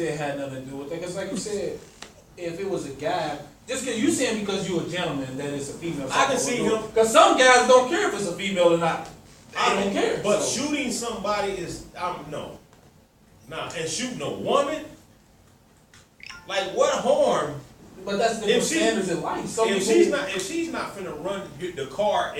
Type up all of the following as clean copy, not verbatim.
it had nothing to do with it. Because like you said, if it was a guy, just because you saying because you're a gentleman that it's a female. I can see him. Because some guys don't care if it's a female or not. I don't care. But shooting somebody is, no. Nah, and shooting a woman, like what harm? But that's the standards in life. If she's not finna run the car,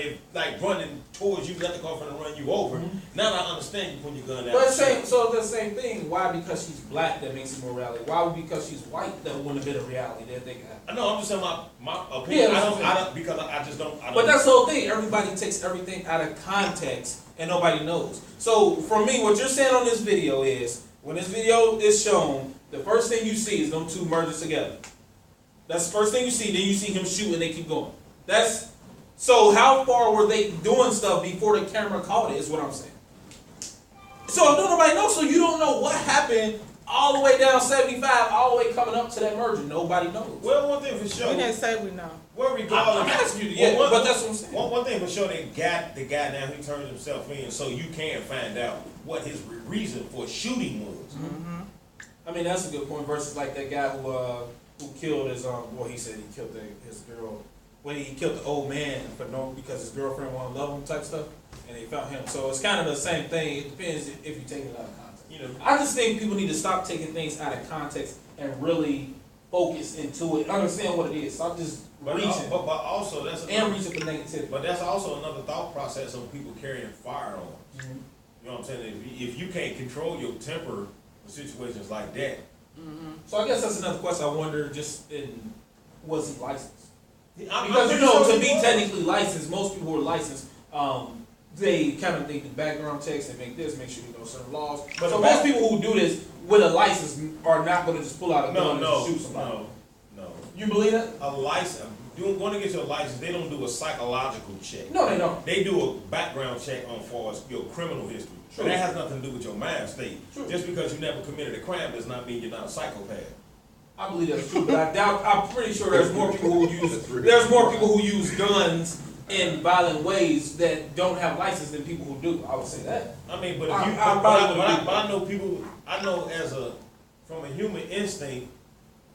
running towards you, let the car finna run you over. Mm-hmm. Now I understand you putting your gun out. But so the same thing. Why? Because she's black that makes it more reality. Why? Because she's white that wouldn't have been a reality that they got. I know. I'm just saying my opinion. Yeah, because I just don't. But that's the whole thing. Everybody takes everything out of context and nobody knows. So for me, what you're saying on this video is when this video is shown, the first thing you see is them two merged together. That's the first thing you see. Then you see him shoot and they keep going. So how far were they doing stuff before the camera caught it is what I'm saying. So nobody knows. So you don't know what happened all the way down 75, all the way coming up to that merger. Nobody knows. Well, one thing for sure. We didn't say we know. Well, regardless, I'm asking you to, but that's what I'm saying. One thing for sure, they got the guy now. He turns himself in, so you can find out what his reason for shooting was. Mm-hmm. I mean, that's a good point. Versus like that guy who killed his well, he said he killed his girl. Well, he killed the old man because his girlfriend wanted to love him type stuff, and they found him. So it's kind of the same thing. It depends if you take it out of context. You know, I just think people need to stop taking things out of context and really focus into it, understand what it is. Stop just reaching. But also reaching for negativity. But that's also another thought process of people carrying firearms. Mm-hmm. You know what I'm saying? If you can't control your temper in situations like that. Mm-hmm. So I guess that's another question. I wonder, was he licensed? Because to be technically licensed, most people who are licensed, they kind of think the background checks and make sure you know certain laws. But so most people who do this with a license are not going to just pull out a gun and shoot somebody. No. You believe that? A license, going to get your license, they don't do a psychological check. No, they don't. They do a background check on far as your criminal history. True. That has nothing to do with your mind state. True. Just because you never committed a crime does not mean you're not a psychopath. I believe that's true, but I doubt. I'm pretty sure there's more people who use. There's more people who use guns in violent ways that don't have license than people who do. I would say that. I mean, but I know people. I know from a human instinct,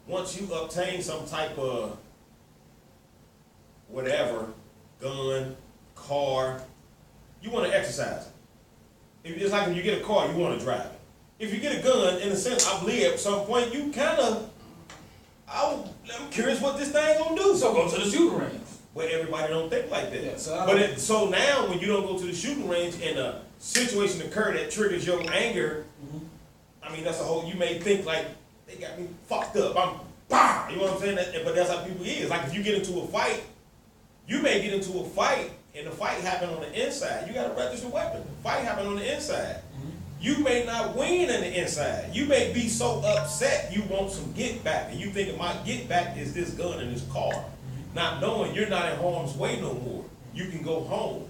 once you obtain some type of whatever, gun, car, you want to exercise it. It's like if you get a car, you want to drive it. If you get a gun, in a sense, I believe at some point you kind of. I'm curious what this thing gonna do. So go to the shooting range. Well, everybody don't think like that. Yeah, so now when you don't go to the shooting range and a situation occurs that triggers your anger, I mean that's a whole. You may think like they got me fucked up. You know what I'm saying? But that's how people is. Like if you get into a fight, you may get into a fight and the fight happen on the inside. You got a registered weapon. The fight happen on the inside. You may not win on the inside. You may be so upset you want some get back, and you think my get back is this gun and this car, not knowing you're not in harm's way no more. You can go home,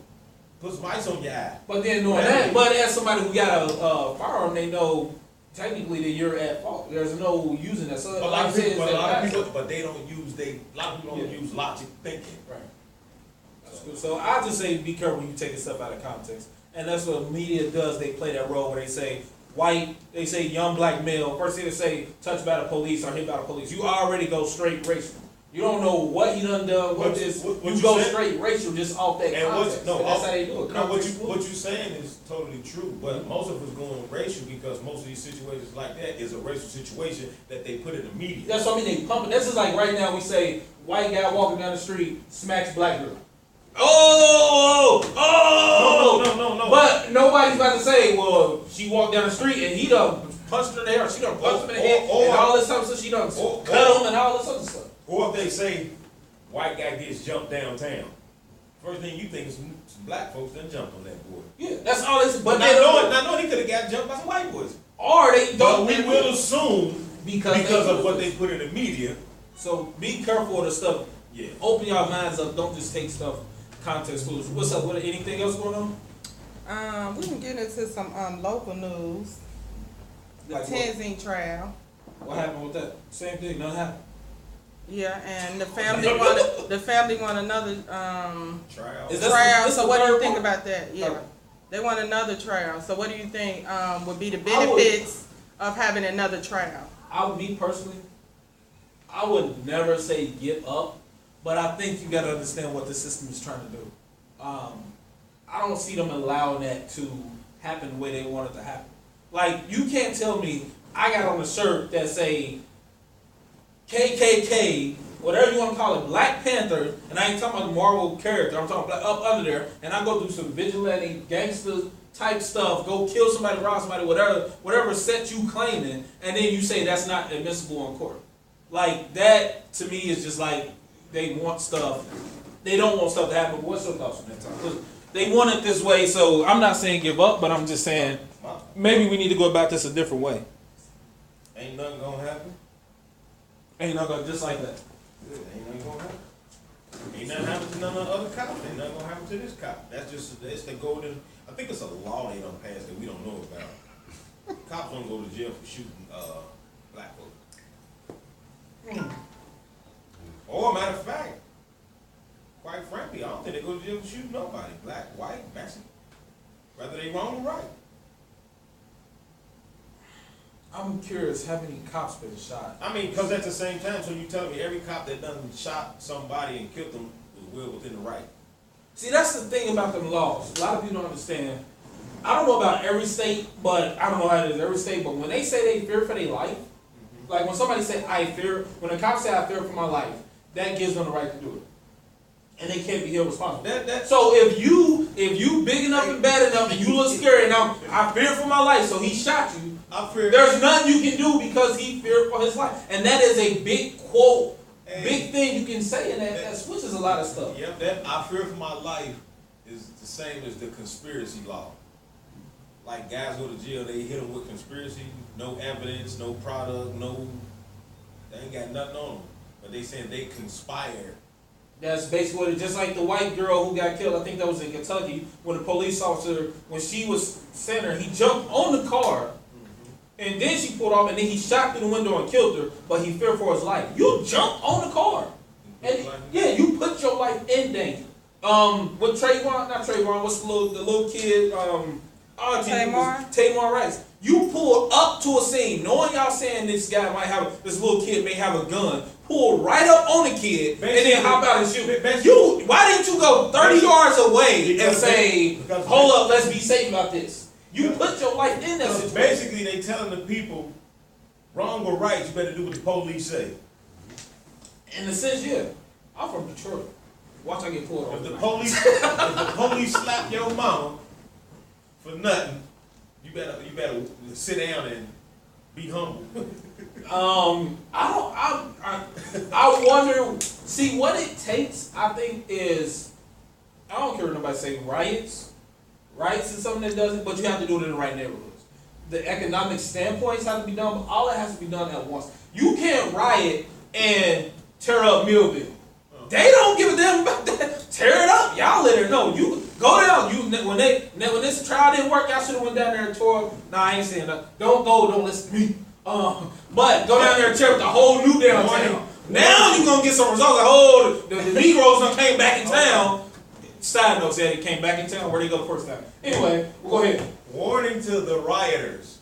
put some ice on your eye. But then knowing that, but as somebody who got a firearm, they know technically that you're at fault. There's no using that. So a lot of people, but they don't use a lot of people don't use logic thinking. Right. So I just say be careful when you take stuff out of context. And that's what media does. They play that role where they say white, they say young black male. First thing they say, touched by the police or hit by the police. You already go straight racial. You don't know what he done. You go straight racial just off that context. That's how they do it. What you're saying is totally true, but most of us going racial because most of these situations like that is a racial situation that they put in the media. That's what I mean. They pump it. This is like right now we say white guy walking down the street smacks black girl. No. But nobody's about to say, well, she walked down the street and he done punched her in the head, or she done punched him in the head, and all this stuff, so she done cut him and all this other stuff. Or if they say, white guy gets jumped downtown, first thing you think is some black folks done jumped on that boy. Yeah, that's all they say. But not knowing he could have got jumped by some white boys. Or they don't. But we will assume because of what they put in the media. So be careful of the stuff. Yeah. Open your minds up. Don't just take stuff context clues. What's up? Anything else going on? We can get into some local news. The like Tenzing trial. What happened with that? Same thing. Nothing happened. Yeah, and the family want another trial. Trial. So what do you think about that? Yeah, they want another trial. So what do you think would be the benefits of having another trial? me personally, I would never say give up, but I think you gotta understand what the system is trying to do. I don't see them allowing that to happen the way they want it to happen. Like, you can't tell me I got on a shirt that say KKK, whatever you want to call it, Black Panther, and I ain't talking about Marvel character, I'm talking about up under there, and I go do some vigilante gangster type stuff, go kill somebody, rob somebody, whatever set you claiming, and then you say that's not admissible in court. Like, that to me is just like they want stuff. They don't want stuff to happen. What's your thoughts on that, Tom? 'Cause they want it this way, so I'm not saying give up, but I'm just saying maybe we need to go about this a different way. Ain't nothing gonna happen. Ain't not gonna just like that. Good. Ain't nothing gonna happen. Ain't nothing happen to none of the other cops. Ain't nothing gonna happen to this cop. That's just, it's the golden, I think it's a law they don't pass that we don't know about. Cops don't go to jail for shooting black folks. Or matter of fact, quite frankly, I don't think they go to jail for shooting nobody. Black, white, Mexican. Whether they wrong or right. I'm curious, how many cops been shot? I mean, because at the same time, so you tell me every cop that done shot somebody and killed them was well within the right. See, that's the thing about them laws. A lot of people don't understand. I don't know about every state, but I don't know how it is every state, but when they say they fear for their life, like when somebody say I fear, when a cop say I fear for my life, that gives them the right to do it. And they can't be held responsible. So if you big enough and bad enough and you look scary, now I fear for my life, so he shot you. There's nothing you can do because he feared for his life. And that is a big quote, big thing you can say, and that switches a lot of stuff. Yep, that I fear for my life is the same as the conspiracy law. Like guys go to jail, they hit them with conspiracy, no evidence, no product, they ain't got nothing on them. But they saying they conspired. That's basically what it, just like the white girl who got killed, I think that was in Kentucky, when the police officer, when she was center, he jumped on the car, and then she pulled off, and then he shot through the window and killed her, but he feared for his life. You jumped on the car. And yeah, you put your life in danger. With Trayvon, not Trayvon, what's the little kid, Tamar Rice. You pulled up to a scene, knowing y'all saying this little kid may have a gun, pull right up on the kid, and then hop out and shoot. Why didn't you go 30 yards away and say, hold up, let's be safe about this? You put your life in that situation. Basically, they telling the people, wrong or right, you better do what the police say. In a sense, yeah. I'm from Detroit. Watch I get pulled over. If the police slap your mama for nothing, you better sit down and be humble. I wonder, see what it takes, I think, is, I don't care what nobody say, riots is something that does it, but you have to do it in the right neighborhoods. The economic standpoints have to be done, but all that has to be done at once. You can't riot and tear up Millville. They don't give a damn about that. Tear it up, y'all let her know. You go down. When this trial didn't work, y'all should have went down there and tore. Nah, I ain't saying that. Don't listen to me. But go down there and tear up the whole new downtown. Now you gonna get some results. Like, the Negroes done came back in town. Side note said he came back in town. Where'd he go the first time? Anyway, we'll go ahead. Warning to the rioters: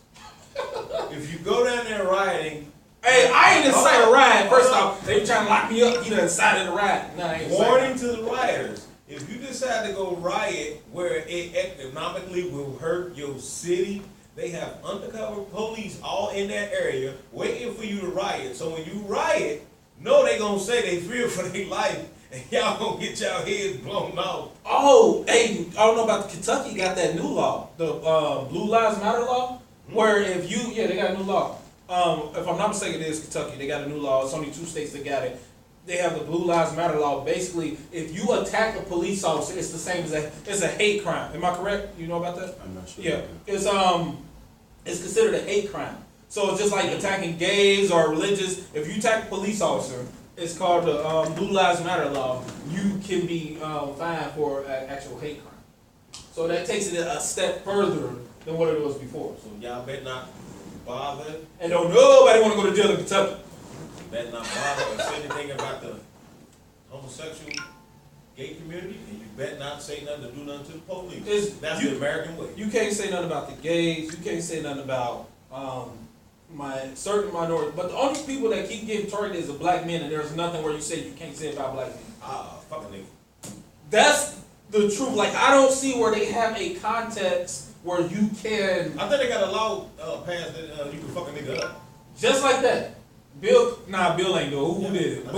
if you go down there rioting. Hey, I ain't incite a riot. First off, they were trying to lock me up. You done incited a riot. Nah, I ain't warning to the rioters: if you decide to go riot where it economically will hurt your city, they have undercover police all in that area waiting for you to riot. So when you riot, know they gonna say they fear for their life, and y'all gonna get y'all heads blown off. Oh, hey, I don't know about Kentucky. Got that new law, the Blue Lives Matter law, where if you, they got a new law. If I'm not mistaken, it is Kentucky. They got a new law. It's only 2 states that got it. They have the Blue Lives Matter law. Basically, if you attack a police officer, it's the same as it's a hate crime. Am I correct? You know about that? I'm not sure. Yeah, it's considered a hate crime. So it's just like attacking gays or religious. If you attack a police officer, it's called the Blue Lives Matter law. You can be fined for an actual hate crime. So that takes it a step further than what it was before. So y'all better not bother. And don't nobody want to go to jail in Kentucky. Better not bother or say anything about the homosexual gay community, and you better not say nothing to do nothing to the police. That's the American way. You can't say nothing about the gays. You can't say nothing about certain minority, but the only people that keep getting targeted is the black men, and there's nothing where you say you can't say about black men. Fucking nigga. That's the truth. Like, I don't see where they have a context where you can I think they got a law passed that you can fuck a nigga up. just like that. Bill ain't do it. Who did it?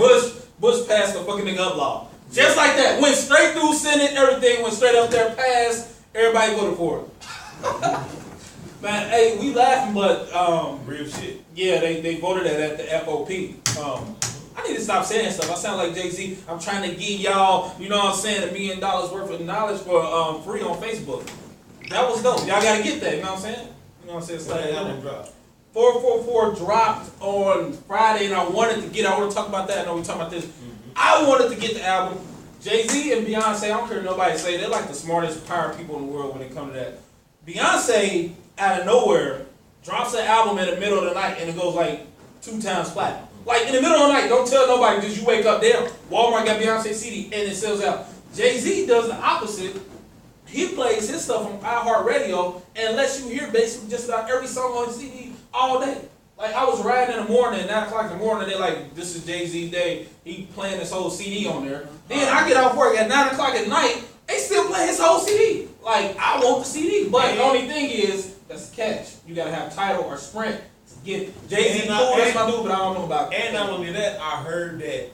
Bush passed the fucking nigga up law. Just like that. Went straight through Senate, everything went straight up there, passed, everybody voted for it. Man, hey, we laughing, but Real shit. yeah, they voted that at the FOP. I need to stop saying stuff. I sound like Jay-Z. I'm trying to give y'all, you know what I'm saying, $1 million worth of knowledge for free on Facebook. That was dope. Y'all gotta get that, you know what I'm saying? You know what I'm saying? It's What like, the album drop? 444 dropped on Friday, and I want to talk about that. I know we talking about this. I wanted to get the album. Jay-Z and Beyonce, I don't care what nobody say, they're like the smartest power people in the world when it comes to that. Beyonce, out of nowhere, drops an album in the middle of the night, and it goes like 2 times platinum. Like, in the middle of the night, don't tell nobody, just you wake up, damn, Walmart got Beyonce CD, and it sells out. Jay-Z does the opposite. He plays his stuff on iHeartRadio and lets you hear basically just about every song on his CD all day. Like, I was riding in the morning, 9 o'clock in the morning, they're like, this is Jay-Z's day. He playing this whole CD on there. Then I get off work at 9 o'clock at night, they still play his whole CD. Like, I want the CD. But the only thing is, that's the catch. You gotta have Tidal or Sprint to get it. Jay-Z, cool, that's my dude, but I don't know about it. And not only that, I heard that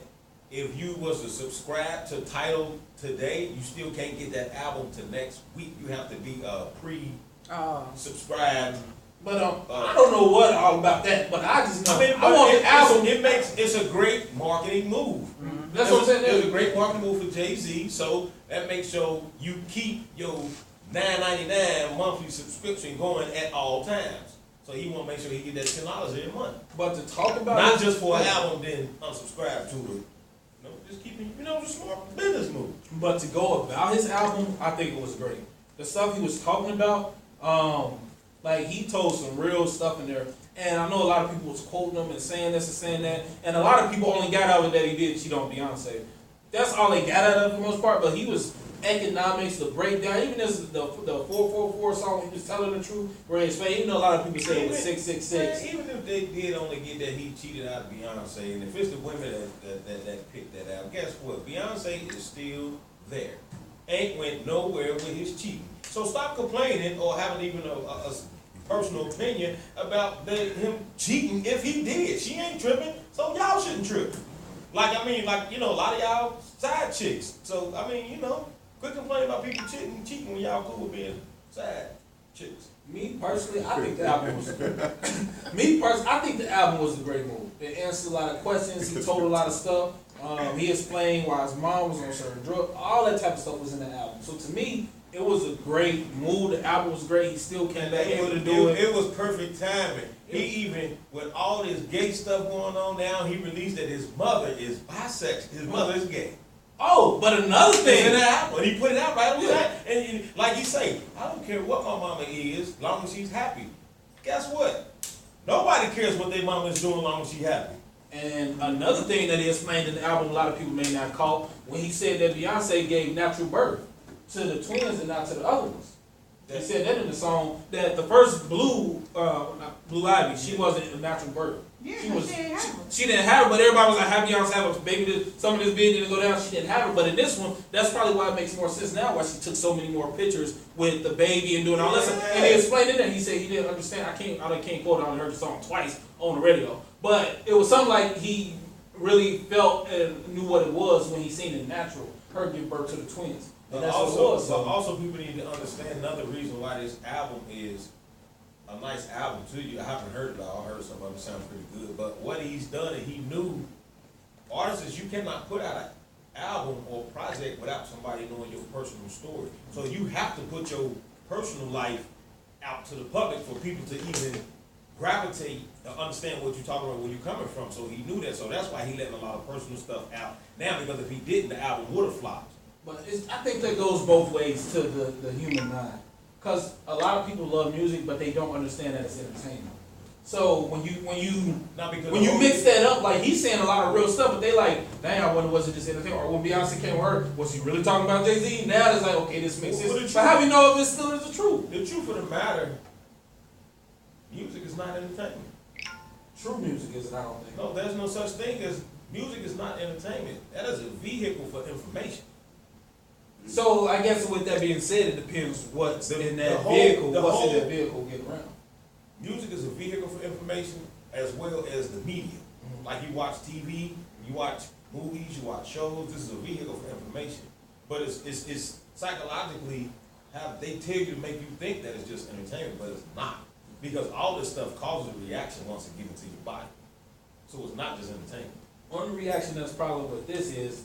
if you was to subscribe to Tidal today, you still can't get that album to next week. You have to be pre-subscribed. But I don't know what all about that, but I just know. I want the album. It's a great marketing move. That's what I'm saying. It's a great marketing move for Jay-Z, so that makes sure you keep your $9.99 monthly subscription going at all times. So he want to make sure he get that $10 every month. But to talk about Not just for an album, then unsubscribe to it. Just keeping, it's a smart business move. But to go about his album, I think it was great. The stuff he was talking about, like, he told some real stuff in there. And I know a lot of people was quoting him and saying this and saying that. And a lot of people only got out of that he did cheat on Beyonce. That's all they got out of it for the most part. But he was economics, the breakdown, even as the 444 song, he was telling the truth. Where he explained, even though a lot of people say it was 666. Even if they did only get that he cheated out of Beyonce, and if it's the women that picked that out, guess what? Beyonce is still there. Ain't went nowhere with his cheating. So stop complaining or having even a personal opinion about him cheating if he did. She ain't tripping, so y'all shouldn't trip. A lot of y'all side chicks. So, quit complaining about people cheating when y'all cool with being side chicks. Me personally, I think the album was I think the album was a great move. It answered a lot of questions. He told a lot of stuff. He explained why his mom was on certain drugs. All that type of stuff was in the album. So to me, it was a great move. The album was great. He still came back able to do it. It was perfect timing. He even, with all this gay stuff going on now, he released that his mother is bisexual. His mother is gay. Oh, but another thing. In the album. And he put it out right on time. And like he say, I don't care what my mama is, as long as she's happy. Guess what? Nobody cares what their mama is doing as long as she's happy. And another thing that he explained in the album, a lot of people may not call, when he said that Beyonce gave natural birth to the twins and not to the other ones. He said that in the song, that the first Blue Ivy, she wasn't a natural birth. Yeah, she didn't have it, but everybody was like, have Beyonce have a baby, some of this baby didn't go down, she didn't have it. But in this one, that's probably why it makes more sense now, why she took so many more pictures with the baby and doing all that stuff. And he explained it there, he said he didn't understand, I can't quote it, I only heard the song twice on the radio. But it was something like he really felt and knew what it was when he seen it natural, her give birth to the twins. And that's what it was. But also people need to understand another reason why this album is a nice album to you. I haven't heard it all. I heard some of it sound pretty good. But what he's done, and he knew artists, you cannot put out an album or project without somebody knowing your personal story. So you have to put your personal life out to the public for people to even gravitate to understand what you're talking about, where you're coming from. So he knew that. So that's why he letting a lot of personal stuff out now, because if he didn't, the album would have flopped. But I think that goes both ways to the human mind. Because a lot of people love music, but they don't understand that it's entertainment. So when you mix that up, like he's saying a lot of real stuff, but they like, dang, I wonder was it just entertainment? Or when Beyonce came with her, was he really talking about Jay-Z? Now it's like, okay, this makes sense. But how do you know if it still is the truth? The truth of the matter, music is not entertainment. true music is it, I don't think. No, there's no such thing as music is not entertainment. That is a vehicle for information. So I guess with that being said, it depends what's in that whole- vehicle, the what's in whole- that vehicle getting around. Music is a vehicle for information as well as the media. Mm-hmm. Like you watch TV, you watch movies, you watch shows. This is a vehicle for information. But it's psychologically how they tell you to make you think that it's just entertainment, but it's not. Because all this stuff causes a reaction once it gets into your body. So it's not just entertainment. One reaction that's probably what this is,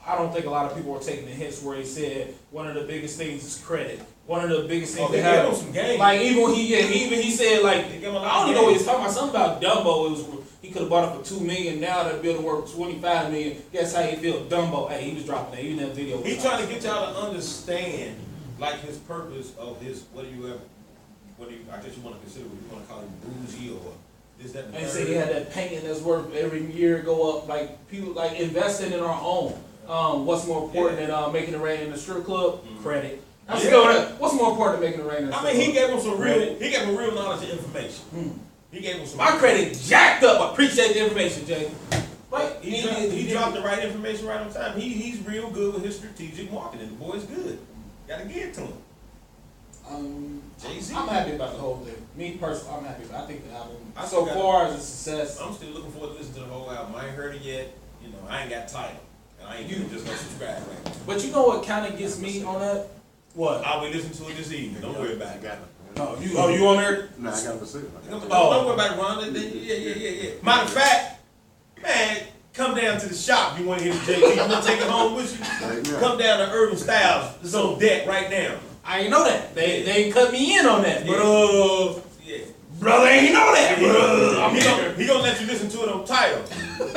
I don't think a lot of people are taking the hits where he said one of the biggest things is credit. One of the biggest things Oh, they that gave him happen. some game. Like even he said like They gave him a lot I don't of even know what game. he's talking about. Something about Dumbo. It was he could have bought it for $2 million. Now that building worth $25 million. Guess how he feel? Dumbo. Hey, he was dropping that. Even that video. He's trying to get y'all to understand, like his purpose of his. I guess you want to consider what you want to call him bougie or this that. And the And third. say he had that painting that's worth every year go up. Like people like investing in our own. What's more important than making it rain in the strip club? Credit. Let's Yeah. go with that. What's more important than making it rain in the I strip mean, he club? gave him some real. He gave him real knowledge and information. Hmm. He gave him some. My credit jacked up. I appreciate the information, Jay. But He dropped the right information right on time. He's real good with his strategic marketing. The boy's good. Gotta give it to him. Jay-Z. I'm happy about the whole thing. Me personally, I'm happy. I think the album, I so still got- far as a success. I'm still looking forward to listening to the whole album. I ain't heard it yet. You know, I ain't got title. And I ain't even just gonna subscribe right now. But you know what kind of gets me on that? What? I'll be listening to it this evening. Don't worry about it. Oh, you on there? Nah, I got to see it. Don't worry about it, Ron. Yeah. Matter of fact, man, come down to the shop. You want to hear the JT? You want to take it home with you? Come down to Urban Styles. It's on deck right now. I ain't know that. They ain't cut me in on that. But Yeah. brother ain't know that. Bro. He gonna let you listen to it on title.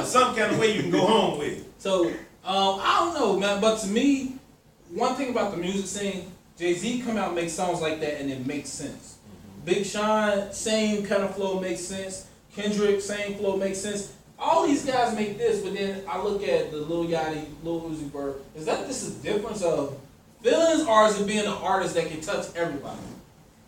Some kind of way you can go home with it. So I don't know, man. But to me, one thing about the music scene, Jay-Z come out and make songs like that and it makes sense. Big Sean, same kind of flow makes sense. Kendrick, same flow makes sense. All these guys make this, but then I look at the Lil Yachty, Lil Uzi Vert. Is that just a difference of feelings, or is it being an artist that can touch everybody?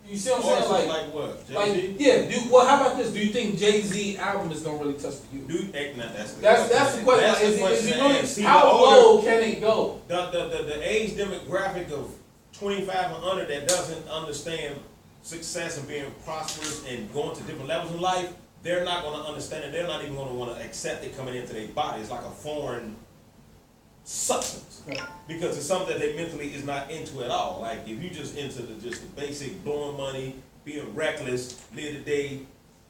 You see what I'm saying? Like what? Like, Jay-Z? yeah. Well, how about this? Do you think Jay-Z album is gonna really touch the youth? Dude, that's the That's the question. That's Like, the question is it to really, ask. See, how the older- low can it go? The age demographic of 25 and under that doesn't understand success and being prosperous and going to different levels in life, they're not going to understand it. They're not even going to want to accept it coming into their body. It's like a foreign substance because it's something that they mentally is not into at all. Like if you just into just the basic blowing money, being reckless, live the day,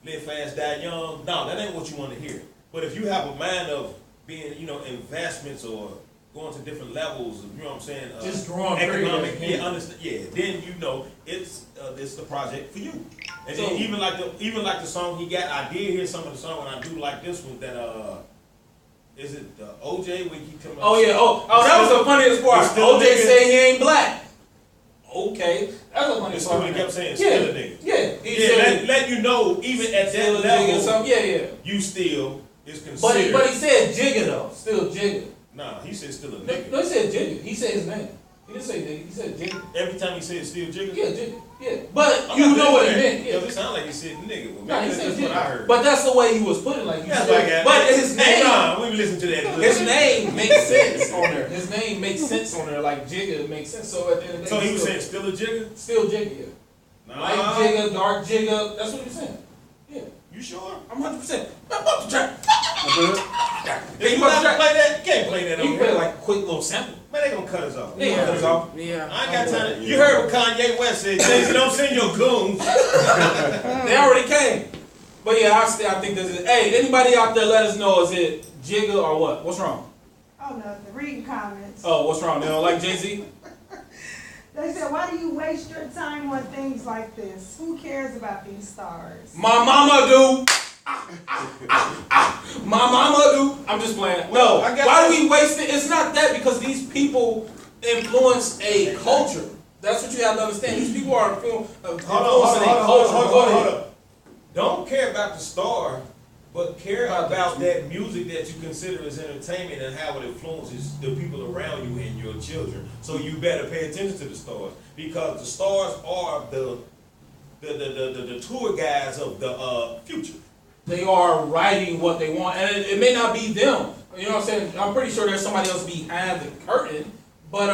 live fast, die young. No, that ain't what you want to hear. But if you have a mind of being, investments or going to different levels, you know what I'm saying? Just growing economic, pretty, understand. Yeah, then it's the project for you. And So- then even like the song he got, I did hear some of the song, and I do like this one that is it OJ when he come up? Oh yeah. Oh, that was the funniest part. It's still a OJ nigga. said he ain't black. Okay, that's the It's funniest still part. he kept saying Yeah, still a nigga. yeah. He Yeah, said let you know even at that still a nigga, level, something. Yeah. you still is But considered. he said Jigga though. Still Jigga. Nah, he said still a No, nigga. he said Jigga. He said his name. He didn't say nigga. He said Jigga. Every time he said still jigger. Yeah, Jigga. Yeah. But you know what it meant. Yeah, Yeah. it sounded like he said nigga. Well, Nah, he maybe said that's what I Jigga. heard. But that's the way he was putting it. Like you That's said. like that. But his Hey, name. nah, we listen to that. His name makes sense on there. His name makes sense on there. Like Jigga makes sense. So at the end of the day, So he was still- saying still a jigger? still Jigga. Yeah. Nah. Light Jigga, dark Jigga. That's what he was saying. Yeah. You sure? I'm 100%. Man, bump the track. If you about to play that, you can't play that on You play here. like a quick little sample. Man, they gonna cut us off. They gonna cut us off. Yeah. I ain't got time to, you heard what Kanye West said, Jay-Z, don't send your goons. They already came. But yeah, I think this is. Hey, anybody out there, let us know. Is it Jigga or what? What's wrong? Oh, no, the reading comments. Oh, what's wrong? They don't like Jay-Z? They said, why do you waste your time on things like this? Who cares about these stars? My mama do. My mama do. I'm just playing. No. I guess Why do we waste it? It's not that because these people influence a culture. That's what you have to understand. These people are influencing a culture. Hold on. Don't care about the star, but care about that music that you consider as entertainment and how it influences the people around you and your children. So you better pay attention to the stars because the stars are the tour guides of the future. they are writing what they want, and it may not be them. You know what I'm saying? I'm pretty sure there's somebody else behind the curtain, but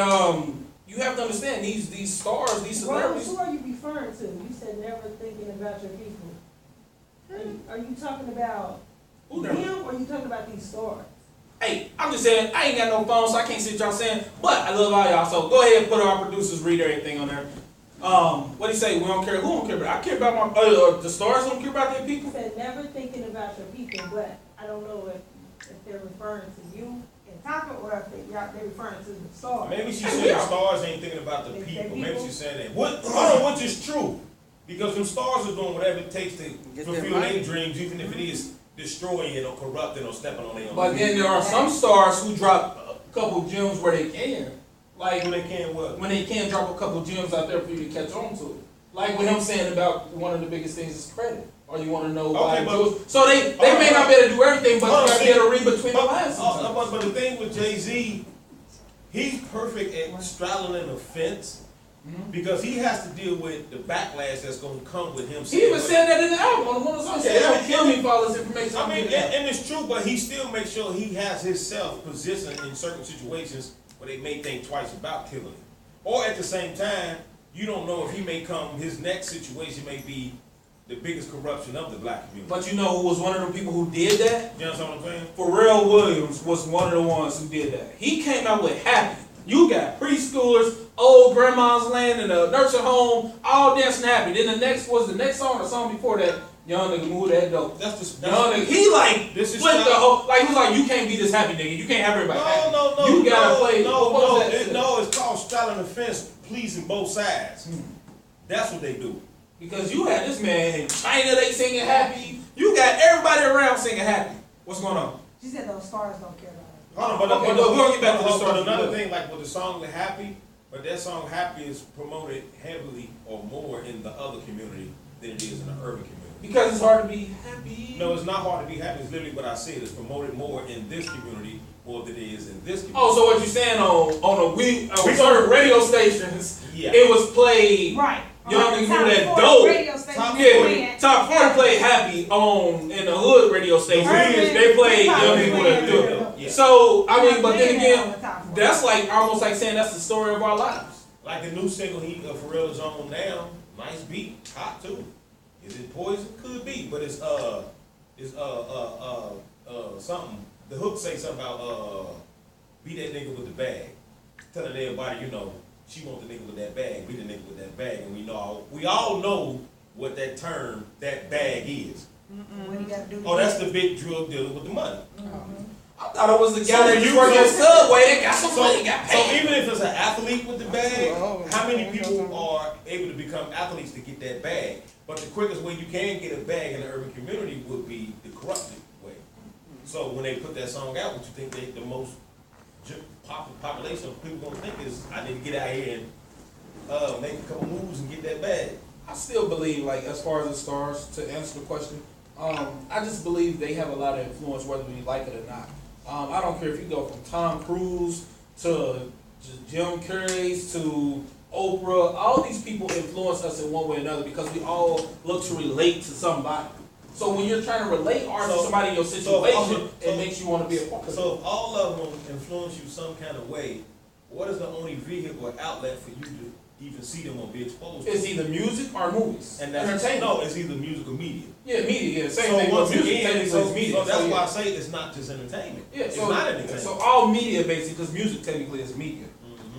you have to understand these stars, these celebrities. Who are you referring to? You said never thinking about your people. Are you talking about Who them, never? or are you talking about these stars? Hey, I'm just saying, I ain't got no phone, so I can't see what y'all saying, but I love all y'all, so go ahead and put our producers, read everything on there. What do you say? We don't care. Who don't care about? I care about my, the stars don't care about their people. You said never thinking about your people, but I don't know if they're referring to you in topic or if they're referring to the stars. Maybe she said the stars ain't thinking about the people. Maybe she's saying that. Which is true. Because them stars are doing whatever it takes to fulfill their dreams, even if it is destroying it or corrupting or stepping on their own. But then there are some stars who drop a couple gems where they can. Like when they can what? when they can drop a couple gems out there for you to catch on to it. Like what I'm saying about one of the biggest things is credit. Or you want to know why. So they may not be able to do everything, but you got to be able to read between the lines. But the thing with Jay-Z, he's perfect at straddling the fence. Because he has to deal with the backlash that's going to come with him. He even said that in the album on one of the songs. They don't kill me for all this information. I mean, and it's true, but he still makes sure he has himself positioned in certain situations where they may think twice about killing him. Or at the same time, you don't know if he may come, his next situation may be the biggest corruption of the black community. But you know who was one of the people who did that? You understand what I'm saying? Pharrell Williams was one of the ones who did that. He came out with Happy. You got preschoolers, old grandma's laying in a nursing home, all dancing happy. Then the next song, the song before that, young nigga move that dope. That's the young nigga. He like this is flipped the whole, like he's like, you can't be this happy nigga. You can't have everybody happy. You gotta play. No, it's called straddling the fence, pleasing both sides. That's what they do. Because you had this man in China, they singing happy. You got everybody around singing happy. What's going on? She said those stars don't care about it. Hold on, we're gonna get back to the story. But another thing, like with the song Happy, but that song Happy is promoted heavily or more in the other community than it is in the urban community. Because it's hard to be happy. No, it's not hard to be happy. It's literally what I said. It's promoted more in this community more than it is in this community. Oh, so what you're saying on certain radio stations, yeah, it was played. Right. Young nigga Top that 40 dope. radio station Top 40 played Happy in the hood radio station. They played Young Nigga with a dope. Yeah. So I mean, but then again, that's like almost like saying that's the story of our lives. Like the new single Pharrell is on now, nice beat, hot too. Is it Poison? Could be, but it's something. The hook say something about be that nigga with the bag, telling everybody, you know, she want the nigga with that bag, be the nigga with that bag, and we all know what that term, that bag is. What you gotta do? Oh, that's the big drug dealer with the money. I thought it was the guy that you worked at Subway that got some money, got paid. So even if it's an athlete with the bag, how many people are able to become athletes to get that bag? But the quickest way you can get a bag in the urban community would be the corrupted way. So when they put that song out, what you think the most population of people gonna think is, I need to get out here and make a couple moves and get that bag. I still believe, like, as far as the stars, to answer the question, I just believe they have a lot of influence whether we like it or not. I don't care if you go from Tom Cruise to Jim Carrey's to Oprah, all these people influence us in one way or another because we all look to relate to somebody. So when you're trying to relate art to somebody in your situation, it makes you want to be a part of it. So if all of them influence you some kind of way, what is the only vehicle or outlet for you to even see them or be exposed to? It's either music or movies. And that's entertainment. No, it's either music or media. Yeah, media, yeah. Same So thing once with music, again, technically it's media. so that's yeah. why I say it's not just entertainment. Yeah, it's so, not entertainment. So all media basically, because music technically is media.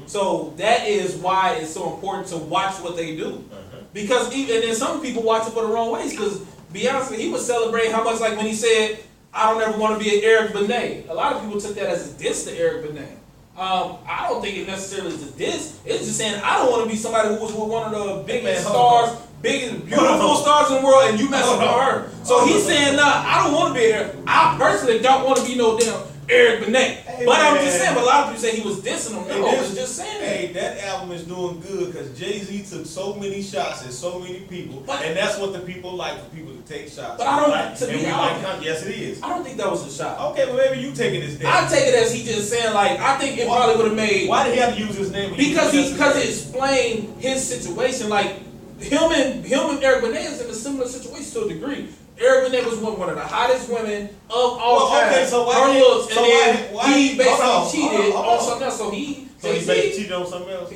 So that is why it's so important to watch what they do. Because even then some people watch it for the wrong ways. Because Beyonce, he was celebrating how much, like when he said, I don't ever want to be an Eric Benet. A lot of people took that as a diss to Eric Benet. I don't think it necessarily is a diss. It's just saying I don't want to be somebody who was with one of the biggest stars, biggest, beautiful stars in the world, and you messing with her. So he's saying, nah, I don't want to be there. I personally don't want to be no damn Eric Benet. But I'm just saying, but a lot of people say he was dissing him. No, I was just saying that. Hey, that album is doing good because Jay-Z took so many shots at so many people, and that's what the people like, for people to take shots. But I don't, to be honest, yes it is. I don't think that was a shot. Okay, well maybe you taking this down. I take it as he just saying, like, I think it probably would have made. Why did he have to use his name? Because it explained his situation. Like him and Eric Benet is in a similar situation to a degree. Eric Benet was one of the hottest women of all time. Okay, so why her he- looks, so and then why- he basically hold on, cheated hold on on. something else. So he Jay-Z cheated on something else.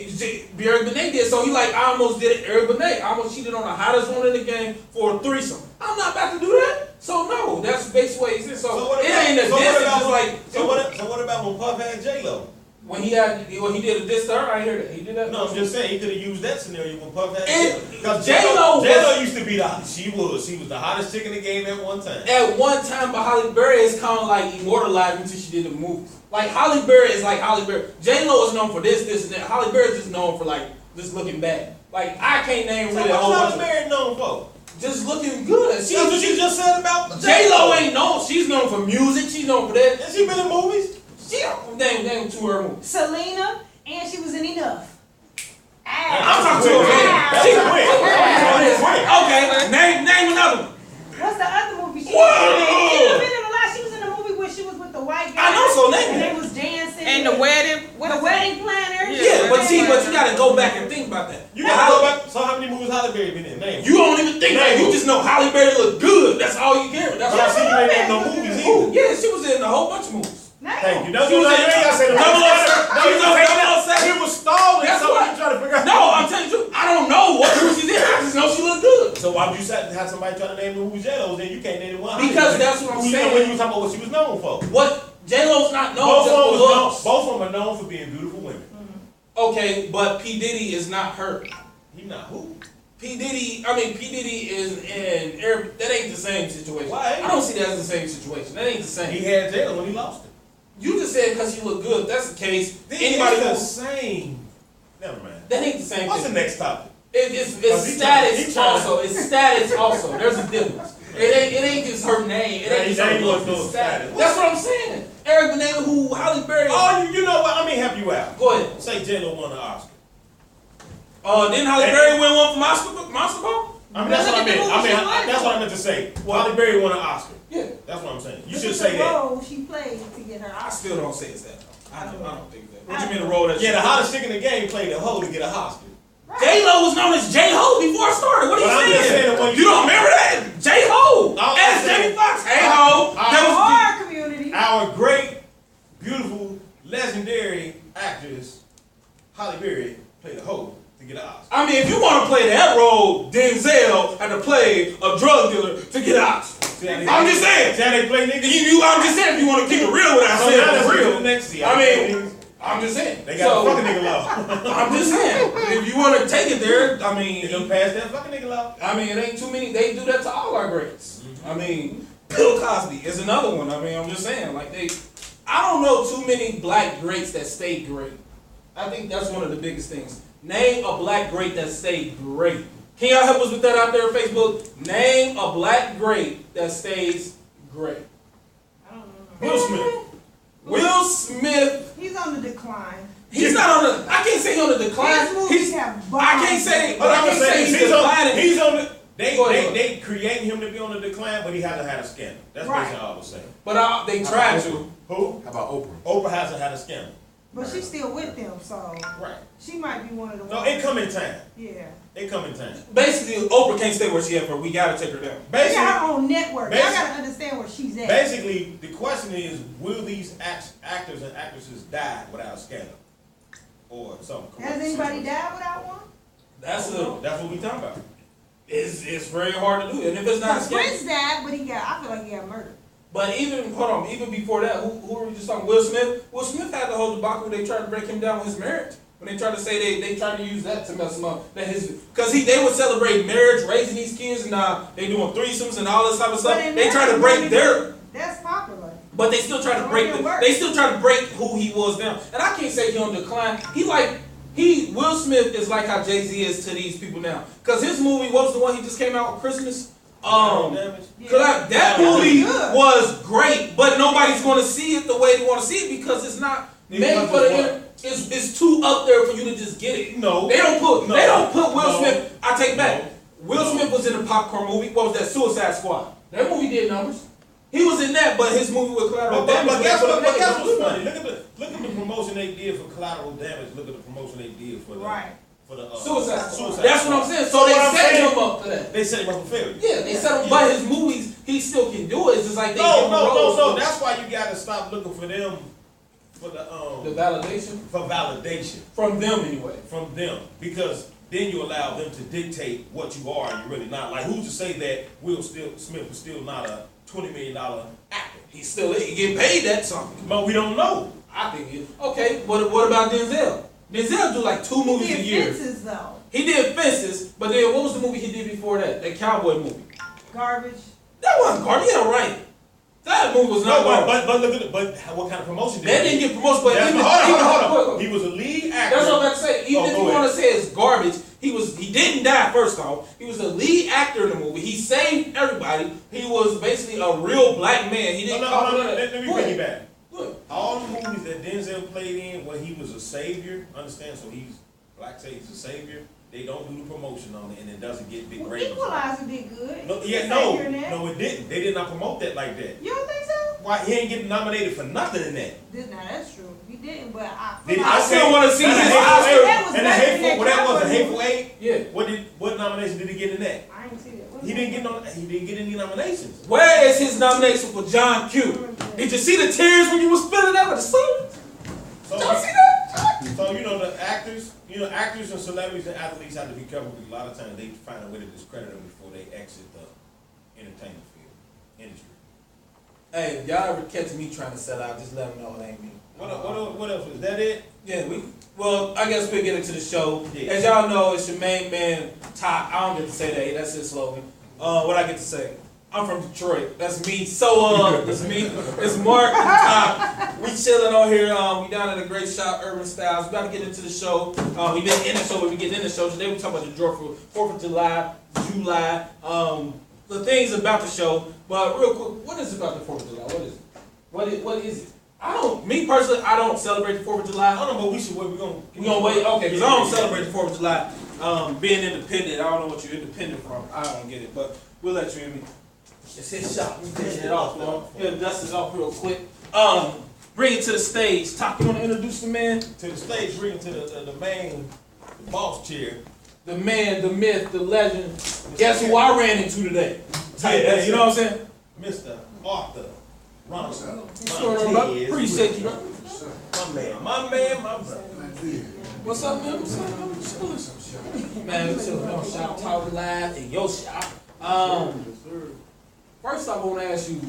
Eric Benet did. So he like, I almost did it. Eric Benet, I almost cheated on the hottest woman in the game for a threesome. I'm not about to do that. So no, that's basically what he said. So it ain't a diss. It's just like So what about when Puff had J-Lo? when he did a diss to her. I hear that he did that. No, I'm just saying he could have used that scenario when Puff had And because J-Lo J-Lo used to be she was the hottest chick in the game at one time. At one time, but Halle Berry is kind of like immortalized until she did the movie. Like Halle Berry is like Halle Berry. J-Lo is known for this, and that. Halle Berry is just known for like just looking bad. Like I can't name So really a whole what's bunch Halle of Berry known for? just looking good. That's what you just said about J-Lo ain't known. She's known for music. She's known for that. Has she been in movies? She name two of her movies. Selena, and she was in Enough. I'm talking to her. Okay, name another one. What's the other movie? She Whoa! was been in a lot. She was in a movie where she was with the white guy. I know, so name and it. they was dancing. And the wedding, the wedding planner. Yeah, but you gotta go back and think about that. You gotta go back. So how many movies Halle Berry been in? Name. You don't even think that. You just know Halle Berry look good. That's all you care. That's But I all. see you ain't in no movies either. Yeah, she was in a whole bunch of movies. Thank you. She was in He was stalling. That's So what- you trying to figure out. No, I'm telling you, I don't know what movie she's in. I just know she look good. So why would you have somebody try to name the who's J-Lo, then you can't name the one? Because that's what I'm Who you know saying. when you was talking about what she was known for. What J-Lo's not known Both just for of them looks. both of them are known for being beautiful women. Okay, but P Diddy is not her. He not who? P Diddy is in Air. That ain't the same situation. Why? I don't see that as the same situation. That ain't the same. He had J-Lo when he lost it. You just said because she look good. If that's the case. Anybody Anybody the who same. Never mind. that ain't the same What's the thing. next topic? It's he status trying- also. It's status also. There's a difference. It ain't just her name. It ain't just her Name look. was no It's status. status. That's what I'm saying. Eric Benet, who Halle Berry. Oh, you know what? Let me help you out. Go ahead. Say J-Lo won the Oscar. Didn't Halle Berry win one for Monster Ball? I mean, that's what I Look at meant. the I movie mean, she won that's for. what I meant to say. Halle Berry won an Oscar. Yeah. That's what I'm saying. You Look should at say the that. role she played to get her I Oscar. still don't say it's that. I don't think that. What you mean the role that? Yeah, the hottest chick in the game played a hoe to get a Oscar. J-Lo was known as J-Ho before it started. What are Well, I'm you just saying? saying the one You don't remember that? J-Ho. I'm As just saying- Jamie Foxx. Hey ho. That was Our community. Our great, beautiful, legendary actress, Halle Berry, played a hoe to get an Oscar. I mean, if you want to play that role, Denzel had to play a drug dealer to get out. See how they- I'm just saying. See how they play niggas? I'm just saying if you want to keep it real without So saying now let's it's go to real. the next scene. I mean, I'm just saying. They got So, a fucking nigga law. I'm just saying. If you want to take it there, I They done mean, passed that fucking nigga law. it ain't too many. They do that to all our greats. I mean, Bill Cosby is another one. I mean, I'm just saying, like I don't know too many black greats that stayed great. I think that's one of the biggest things. Name a black great that stayed great. Can y'all help us with that out there on Facebook? Name a black great that stays great. I don't know. Will Smith. Will Smith, He's on the decline. he's not on the. I can't say he's on the decline. His movies He's. have I can't say. But I'm I can't saying say he's he's declining. on the. Go ahead. They creating him to be on the decline, but he hasn't had a scandal. That's Right. basically all I was saying. But they tried to. Who? How about Oprah? Oprah hasn't had a scandal. But she's still with them, so Right. she might be one of the No, ones. it come in time. Yeah. It come in time. Basically, Oprah can't stay where she at, but we gotta take her down. She got Basically, her own network. Y'all Basi- gotta understand where she's at. basically, the question is, will these actors and actresses die without a scandal? Or some Has anybody died without one? That's That's what we talking about. it's very hard to do, and if it's not a Because scandal. Prince died, but I feel like he got murdered. But even before that, who were we just talking? Will Smith. Will Smith had the whole debacle when they tried to break him down with his marriage. When they tried to say they tried to use that to mess him up. That because they would celebrate marriage, raising these kids, and they doing threesomes and all this type of stuff. But in They try to break their. That's popular. But they still try to break. They still try to break who he was down. And I can't say he on decline. Will Smith is like how Jay-Z is to these people now. Cause his movie, what was the one he just came out with Christmas? Damage. That movie was great, but nobody's going to see it the way they want to see it because it's not made for the. It's too up there for you to just get it. No. They don't put Will No. Smith. I take back. No. Will Smith was in a popcorn movie. What was that? Suicide Squad. That movie did numbers. He was in that, but his movie with Collateral But Damage. guess was what? But guess made. what's funny? Look at the promotion they did for Collateral Damage. Look at the promotion they did for the Right. Suicide Squad. Suicide That's what I'm saying. So So they what I'm set saying- him up for that. They set him up for failure. Yeah, they set him. But his movies, it's like they No, give no, roles no, no. for That's why you gotta stop looking for them for the the validation for validation from them anyway. from them, because then you allow them to dictate what you are and you're really not. Like, who's to say that Smith was still not a $20 million actor? He still he get paid that something. But we don't know. I think it. Okay, what about Denzel? Denzel do like 2 movies a year. Fences though. He did Fences, but then what was the movie he did before that? That cowboy movie. Garbage. That wasn't garbage. He don't write it. That movie was No, not garbage. but look at it. But what kind of promotion did That he didn't get? get promoted, but That's- even, hold on. He was a lead actor. that's what I'm about to say. Even Oh, if go you ahead. want to say it's garbage, he didn't die first off. He was the lead actor in the movie. He saved everybody. He was basically a real black man. He didn't Hold come on, let me bring you back. Look, All the movies that Denzel played in where he was a savior, understand? So he's black, say he's a savior. They don't do the promotion on it, and it doesn't get big Well, ratings. Equalizer did good. No, He yeah, was no, savior in that. no, it didn't. They did not promote that like that. You don't think so? Why he ain't getting nominated for nothing in that? Now that's true. He didn't, but I. Did he? I still wanna see And his the Hateful Oscar. Eight- That was and the better than hateful, that what that was, a Cowboy hateful movie. eight. yeah. What nomination did he get in that? I didn't see that. What He was didn't that? get no. He didn't get any nominations. Where is his nomination for John Q? Did you see the tears when you was spilling that with the sun? So, Y'all see that? so the actors, actors and celebrities and athletes have to be careful because a lot of times they find a way to discredit them before they exit the entertainment field industry. Hey, if y'all ever catch me trying to sell out, just let them know it ain't me. What else? Is that it? Yeah, well, I guess we'll get into the show. Yeah. As y'all know, it's your main man, Top. I don't get to say that. That's his slogan. What I get to say? I'm from Detroit. That's me. So, that's me. It's Mark and Top. We chilling on here. We down at a great shop, Urban Styles. We about to get into the show. We been in the show, but we getting in the show. Today we talking about the draw for 4th of July, the things about the show. But real quick, what is it about the 4th of July? What is it? Me personally, I don't celebrate the 4th of July. I don't know, but we should wait. We're gonna wait, okay, because I don't celebrate the 4th of July. Being independent, I don't know what you're independent from. I don't get it, but we'll let you in me. It's his shop. We finish it off, man. He'll dust it off real quick. Bring it to the stage. Top, you want to introduce the man? To the stage, bring it to the main boss chair. The man, the myth, the legend. Guess who I ran into today? Yeah, You know what I'm saying? Mr. Arthur Ronson. What's going on, brother? Appreciate you, brother. My brother. What's up, man? What's up, man? Man, we chilling on Shop Talk Live in your shop. First off, I want to ask you,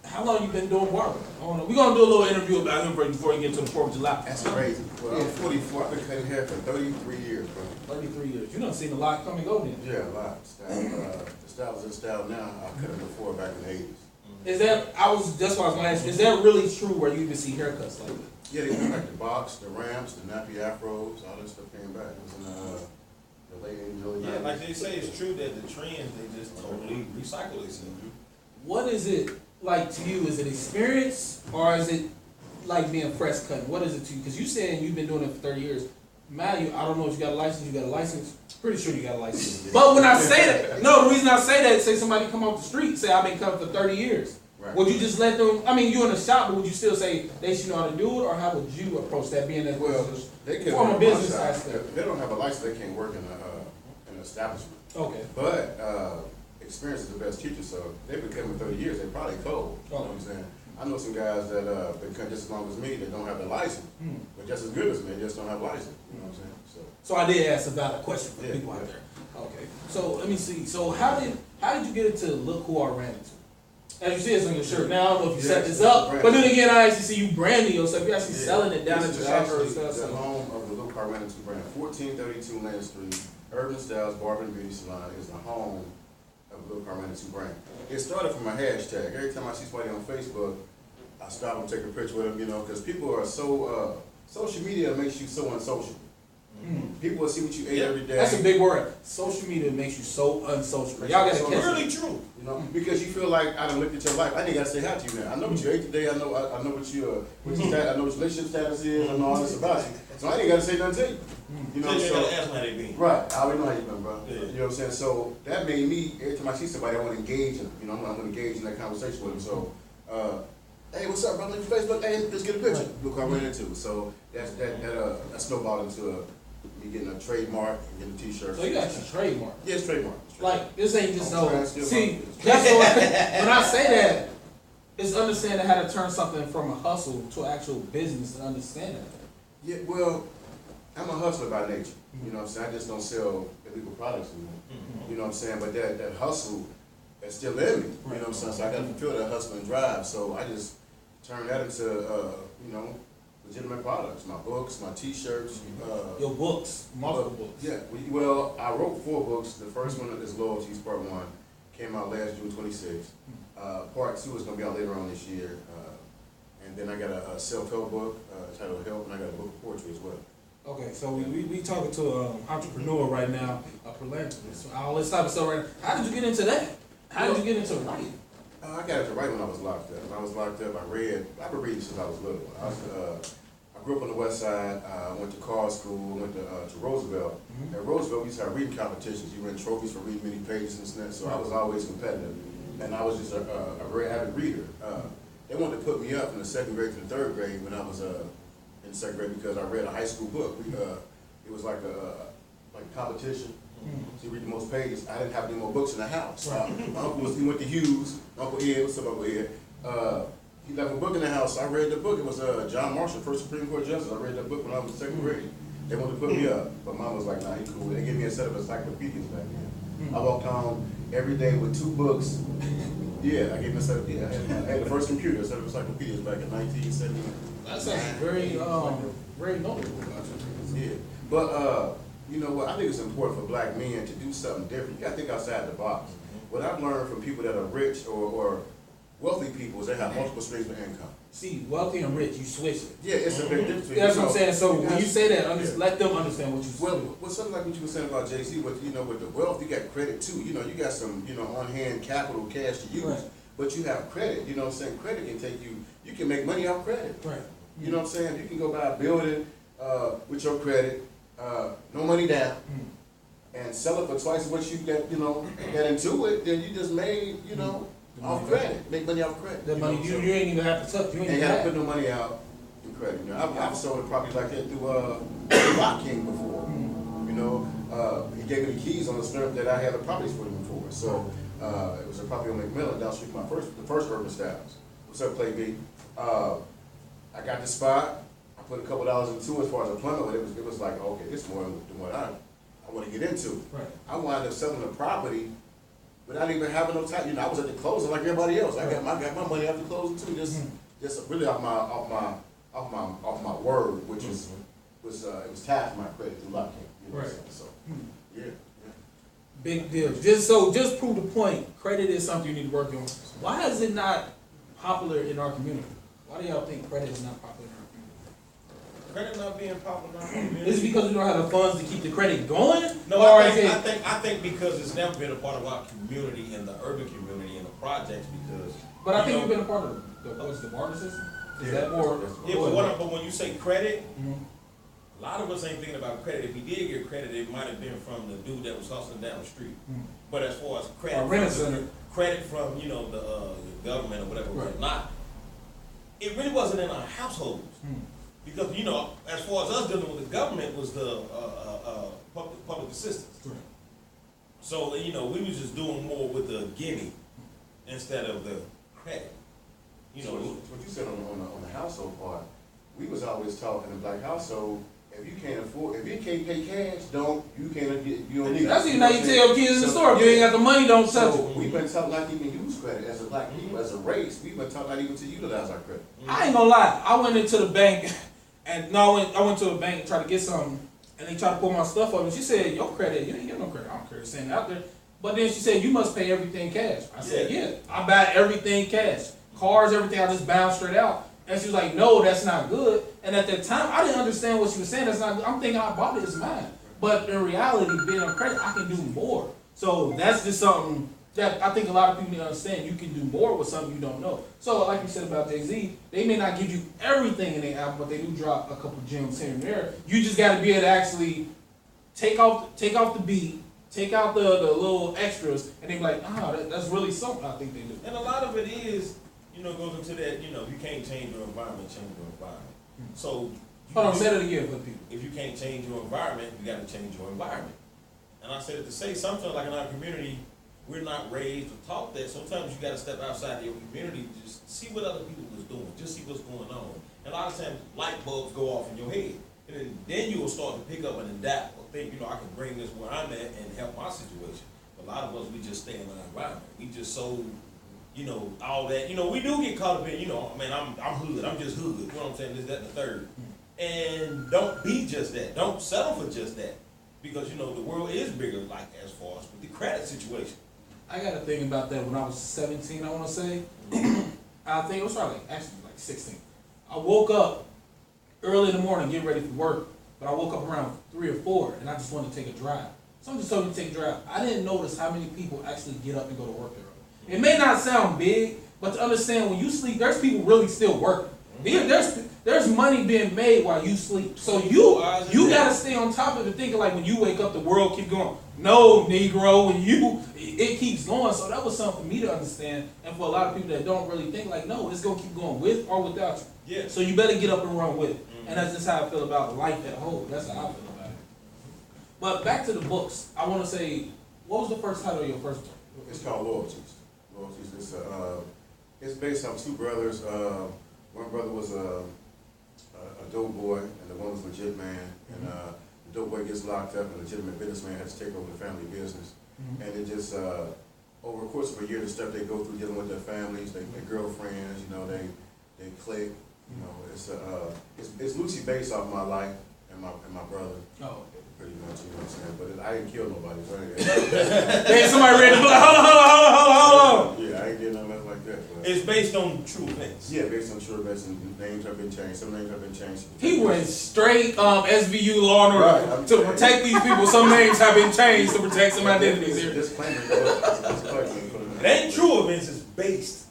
how long you been doing barbering? We're going to do a little interview about him before we get to the 4th of July. That's crazy. Well, I'm 44. I've been cutting hair for 33 years, bro. 33 years. You done seen a lot come and go then. Yeah, a lot. The style is in style now. I cut it before back in the 80s. Is that, that's what I was going to ask you, is that really true where you even see haircuts like that? Yeah, they came back the box, the ramps, the nappy afros, all that stuff came back. It was in the late 80s, early 90s. Yeah, like they say, it's true that the trends, they just totally recycle this. What is it like to you? Is it experience or is it like being fresh cutting? What is it to you? Because you saying you've been doing it for 30 years. Matthew, I don't know if you got a license. You got a license? Pretty sure you got a license. But when I say that, no, the reason I say that, say somebody come off the street and say I've been cutting for 30 years. Right. Would you just let them, I mean, you in the shop, but would you still say they should know how to do it, or how would you approach that being as Well, they can from a work business outside. aspect? If they don't have a license, they can't work in an establishment. Okay. But experience is the best teacher, so they've been cutting for 30 years. They're probably cold. You know what I'm saying? I know some guys that been cutting just as long as me that don't have the license, but just as good as me, just don't have a license. You know what I'm saying? So I did ask a valid question for the Yeah, people out yeah. there. Okay. So let me see. So how did you get into Look Who I Ran Into? As you see, it's on your shirt. Now I don't know if you set this up, but then again, I actually see you branding yourself. You're actually selling it down at This your is shop actually and stuff. the So. home of the Look Who I Ran Into brand. 1432 Land Street, Urban Styles Barber and Beauty Salon is the home of the Look Who I Ran Into brand. It started from a hashtag. Every time I see somebody on Facebook, I stop and take a picture with them, because people are so, social media makes you so unsocial. People will see what you ate every day. That's a big word. Social media makes you so unsocial. Y'all gotta So catch Really it. true. You know, because you feel like I done looked at your life. I ain't gotta say hi to you now. I know what you ate today. I know what your I know what your relationship status is. I know all this about you. So I ain't gotta say nothing to you. You know, So you so gotta ask them how they been. right. I already know how you been, bro. Yeah. You know what I'm saying? So that made me every time I see somebody, I want to engage in. You know, I want to engage in that conversation with them. So, hey, what's up, brother? Facebook. Hey, let's get a picture. Look what I ran into. So that snowballed into me getting a trademark and getting a T-shirt. So you got your trademark. Yeah, it's trademark. It's Like, this ain't just I'm no, trying to steal see, my that's what, when I say that, it's understanding how to turn something from a hustle to actual business and understand that. Yeah, well, I'm a hustler by nature. You know what I'm saying? I just don't sell illegal products anymore. You know what I'm saying? But that hustle is still in me. You know what I'm saying? So I got to fulfill that hustle and drive. So I just turn that into, you know, legitimate products. My books, my T-shirts. Your books, multiple books. Yeah. Well, I wrote 4 books. The first one is Loyalties, Part 1. Came out last June 26th. Part 2 is going to be out later on this year. And then I got a self-help book titled Help, and I got a book of poetry as well. Okay, so we talking to an entrepreneur right now, a philanthropist, all this type of stuff right now. How did you get into that? How did you get into writing? I got into writing when I was locked up. When I was locked up, I've been reading since I was little. I grew up on the west side. I went to Carl School, went to Roosevelt. At Roosevelt, we used to have reading competitions. You win trophies for reading many pages and stuff, so I was always competitive. And I was just a very avid reader. They wanted to put me up from the 2nd grade to the 3rd grade when I was in 2nd grade because I read a high school book. It was like a competition. So you read the most pages. I didn't have any more books in the house. My uncle he went to Hughes. Uncle Ed, what's up, Uncle Ed? He left a book in the house. I read the book. It was John Marshall, first Supreme Court Justice. I read that book when I was in 2nd grade. They wanted to put me up, but Mom was like, "Nah, he cool." They gave me a set of encyclopedias back then. I walked home every day with 2 books. Yeah, I gave me a set of, I had the first computer, a set of encyclopedias back in 1970. That's actually very notable. Yeah, but you know what? I think it's important for black men to do something different. You gotta think outside the box. What I've learned from people that are rich or wealthy people is they have multiple streams of income. See, wealthy and rich, you switch it. Yeah, it's a big difference. That's what I'm saying. So when guys- you say that, Yeah. let them understand what you Well, something like what you were saying about Jay-Z, with with the wealth, you got credit too. You know, you got some, on-hand capital cash to use, Right. but you have credit. You know what I'm saying? Credit can take you. You can make money off credit. Right. You know what I'm saying? You can go buy a building with your credit, no money down, and sell it for twice what you got. Got into it. Then you just made, off credit. Make money off credit. That You know money what I'm you saying? ain't even have to touch. You ain't Ain't even got to have put to. no money out in credit. I've sold a property like that through Rock King before. He gave me the keys on the strength that I had the properties for him before. So it was a property on McMillan down the street from the first Urban Styles. What's up, Clay B? I got the spot. I put a couple dollars into it as far as a plumber, but it was like, okay, this is more than what I want to get into. Right. I wound up selling the property without even having no time. I was at the closing like everybody else. I got my money after closing too. Just really off my word, which was it was tied to my credit through Lock King. Right. So yeah. Big deal. Just prove the point. Credit is something you need to work on. Why is it not popular in our community? Why do y'all think credit is not popular in our community? Credit not being popular in our community. Is it because we don't have the funds to keep the credit going? No, Or I is it- think because it's never been a part of our community in the urban community in the projects because. But I you think know, you've been a part of the barter system. Is Yeah. that more? Yeah, but when you say credit, Mhm. a lot of us ain't thinking about credit. If he did get credit, it might have been from the dude that was hustling down the street. Mhm. But as far as Or credit, rent center. credit from the government or whatever, Right. not. It really wasn't in our households Hmm. because as far as us dealing with the government was the public assistance. Right. So we was just doing more with the gimme instead of the credit. So what you said on the household part, we was always taught in the black household, if you can't pay cash, you don't need it. That's even how you tell kids in the store. If you ain't got the money, don't touch So it. we've been taught not to even use credit as a black people, as a race. We've been taught not even to utilize our credit. I ain't gonna lie. I went into the bank, and I went to a bank and tried to get something, and they tried to pull my stuff up, and she said, "Your credit, you ain't get no credit." I don't care, saying out there. But then she said, "You must pay everything cash." I said, "Yeah, I buy everything cash, cars, everything. I just bounce straight out." And she was like, "No, that's not good." And at that time, I didn't understand what she was saying. That's not good. I'm thinking I bought it, it's mine. But in reality, being on credit, I can do more. So that's just something that I think a lot of people need to understand. You can do more with something you don't know. So like you said about Jay-Z, they may not give you everything in their album, but they do drop a couple gems here and there. You just got to be able to actually take off the beat, take out the little extras, and they be like, that's really something. I think they do. And a lot of it is, goes into that, if you can't change your environment, change your environment. So, Hold on, say that again for the people. if you can't change your environment, you got to change your environment. And I said it to say, sometimes like in our community, we're not raised or taught that. Sometimes you gotta step outside your community to just see what other people is doing, just see what's going on. And a lot of times light bulbs go off in your head. And then you will start to pick up and adapt or think, I can bring this where I'm at and help my situation. But a lot of us, we just stay in our environment. We just so, all that. We do get caught up in, man, I'm hood. I'm just hood. You know what I'm saying? This, that, and the third. And don't be just that. Don't settle for just that. Because, the world is bigger, like, as far as with the credit situation. I got a thing about that when I was 17, I want to say. I think it was probably like 16. I woke up early in the morning getting ready for work, but I woke up around 3 or 4 and I just wanted to take a drive. Someone just told me to take a drive. I didn't notice how many people actually get up and go to work early. It may not sound big, but to understand when you sleep, there's people really still working. There's money being made while you sleep. So you gotta stay on top of it, thinking like when you wake up, the world keep going. No, Negro, it keeps going. So that was something for me to understand, and for a lot of people that don't really think like, no, it's gonna keep going with or without you. Yeah. So you better get up and run with it. And that's just how I feel about life at whole. That's how I feel about it. But back to the books, I want to say, what was the first title of your first book? It's called Loyalties. Loyalties. It's based on two brothers. One brother was a dope boy, and the one was a legit man. And the dope boy gets locked up, and the legitimate businessman has to take over the family business. And it just, over the course of a year, the stuff they go through dealing with their families, their girlfriends, they click. It's loosely based off my life and my brother. Oh, Pretty much, you know what I'm saying? But I didn't kill nobody. So hey, somebody read the book. Hold on. Yeah, I ain't did nothing like that. But It's based on true events. yeah, based on true events, and names have been changed. Some names have been changed. He went straight SVU Law and Order Right, to protect these people. Some names have been changed to protect some identities here. Disclaimer. It ain't true events, it's based.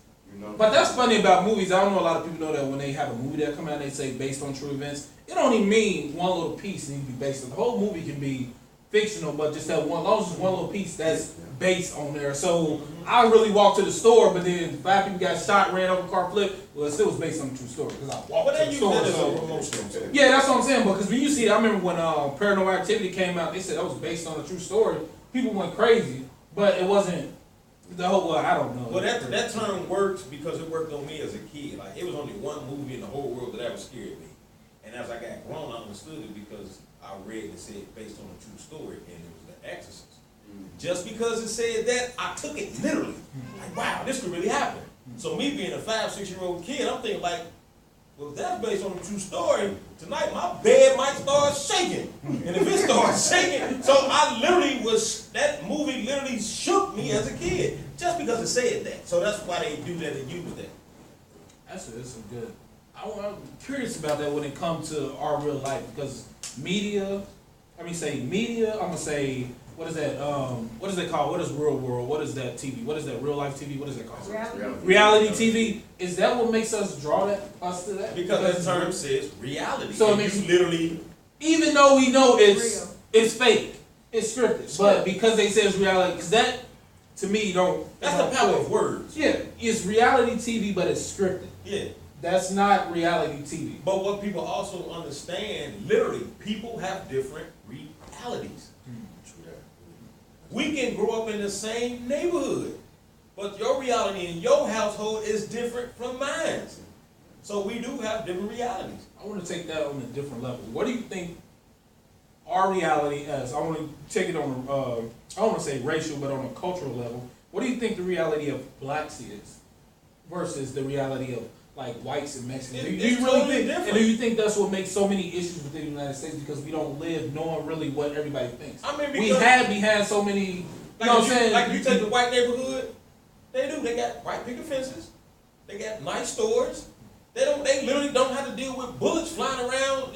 But that's funny about movies. I don't know a lot of people know that when they have a movie that come out and they say based on true events, it don't even mean one little piece needs to be based on. The whole movie can be fictional, but just that one, as long as it's one little piece that's based on there. So I really walked to the store, but then 5 people got shot, ran over, car flipped. Well, it still was based on a true story because I walked to the store. Yeah, that's what I'm saying. Because when you see it, I remember when Paranormal Activity came out, they said that was based on a true story. People went crazy, but it wasn't. The whole, I don't know. Well, that term works because it worked on me as a kid. Like, it was only one movie in the whole world that ever scared me. And as I got grown, I understood it because I read it said based on a true story, and it was The Exorcist. Just because it said that, I took it literally. Like, wow, this could really happen. So me being a 5-6-year-old kid, I'm thinking like, well, if that's based on a true story, tonight my bed might start shaking. And if it starts shaking, so I literally that movie literally shook me as a kid, just because it said that. So that's why they do that and use that. That's some good. I'm curious about that when it comes to our real life, because media, I'm gonna say, what is that? What is that called? What is real world? What is that TV? What is that real life TV? What is that called? Reality TV. Is that what makes us draw us to that? Because that term says reality. So it and makes you literally, even though we know it's fake, it's scripted, but because they say it's reality, because that to me that's the power of words. Yeah, it's reality TV, but it's scripted. Yeah. That's not reality TV. But what people also understand, literally, people have different realities. We can grow up in the same neighborhood, but your reality in your household is different from mine. So we do have different realities. I want to take that on a different level. What do you think our reality is? I want to take it on I don't want to say racial, but on a cultural level. What do you think the reality of blacks is versus the reality of like whites and Mexicans? Do you really think? Different. And do you think that's what makes so many issues within the United States, because we don't live knowing really what everybody thinks? I mean, we had so many. You know what I'm saying? Like you take the white neighborhood, they got white picket fences, they got nice stores. They literally don't have to deal with bullets flying around,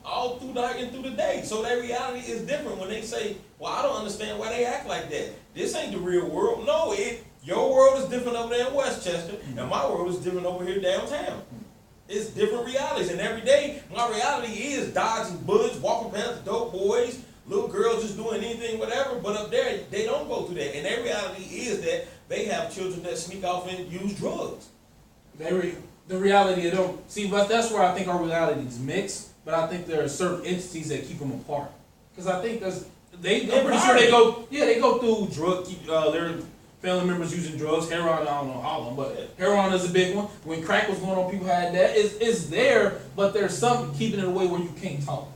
all through the day. So their reality is different when they say, well, I don't understand why they act like that. This ain't the real world. No, your world is different over there in Westchester, and my world is different over here downtown. It's different realities, and every day my reality is dodging bullets, walking past the dope boys, little girls just doing anything, whatever. But up there, they don't go through that, and their reality is that they have children that sneak off and use drugs. The reality they don't see, but that's where I think our reality is mixed. But I think there are certain entities that keep them apart. Because I think I'm pretty sure they go. Yeah, they go through their family members using drugs. Heroin, I don't know all of them, but heroin is a big one. When crack was going on, people had that. It's there, but there's something keeping it away where you can't talk.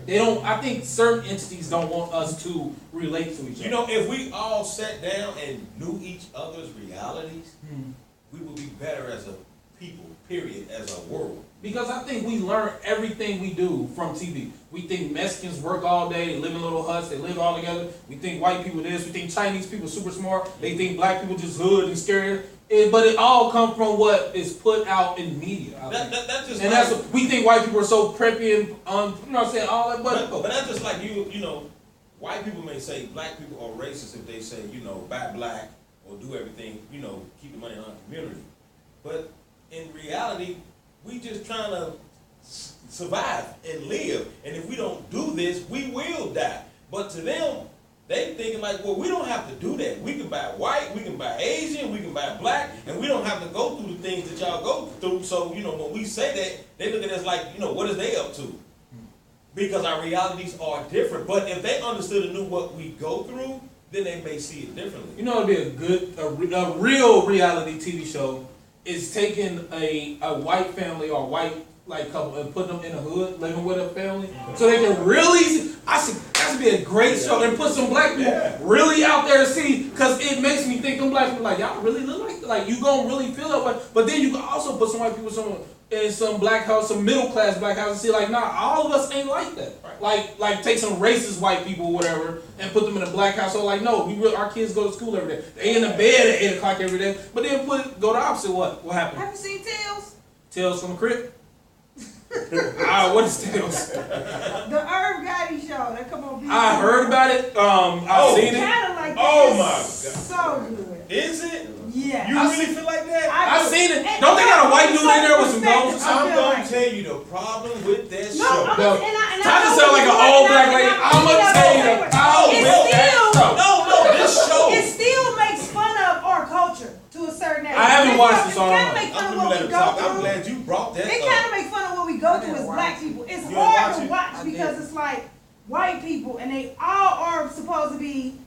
They don't. I think certain entities don't want us to relate to each other. You know, if we all sat down and knew each other's realities, we would be better as a people, period, as a world. Because I think we learn everything we do from TV. We think Mexicans work all day, they live in little huts, they live all together. We think white people this, we think Chinese people super smart, they think black people just hood and scared. But it all comes from what is put out in media. That's just and like, that's what, we think white people are so preppy and you know what I'm saying, all that. but that's just like you know, white people may say black people are racist if they say, you know, buy black or do everything, you know, keep the money in our community. But in reality, we just trying to survive and live. And if we don't do this, we will die. But to them, they thinking like, well, we don't have to do that. We can buy white, we can buy Asian, we can buy black, and we don't have to go through the things that y'all go through. So, you know, when we say that, they look at us like, you know, what is they up to? Because our realities are different. But if they understood and knew what we go through, then they may see it differently. You know, it'd be a real reality TV show is taking a white family or a white like couple and putting them in a hood, living with a family, so they can really. That should be a great show and put some black people really out there to see, because it makes me think them black people like y'all really look like you gonna really feel that way. But then you can also put some white people in some black house, some middle class black house, and see like, nah, all of us ain't like that. Right. Like take some racist white people or whatever and put them in a black house. So like, no, our kids go to school every day. They in the bed at 8 o'clock every day. But then go the opposite. What happened? Have you seen Tales? Tales from the Crypt. What is Tales? The Irv Gotti show that come on BET. I heard about it. I've seen it. Kind of like that. Oh my God. So good. Is it? Yeah. You really feel like that? I've seen it. Don't they got a white dude in there with some goals? I'm gonna tell you the problem with that show. Tyler sound like an old black lady. I'm gonna tell you the problem with that show. No, this show. It still makes fun of our culture to a certain extent. I haven't watched it, so I don't know. It kind of makes fun of I'm what we go I'm through. glad you brought that It up. kind of makes fun of what we go through as black people. It's You hard to didn't watch watch because it's like white people and they all are supposed to be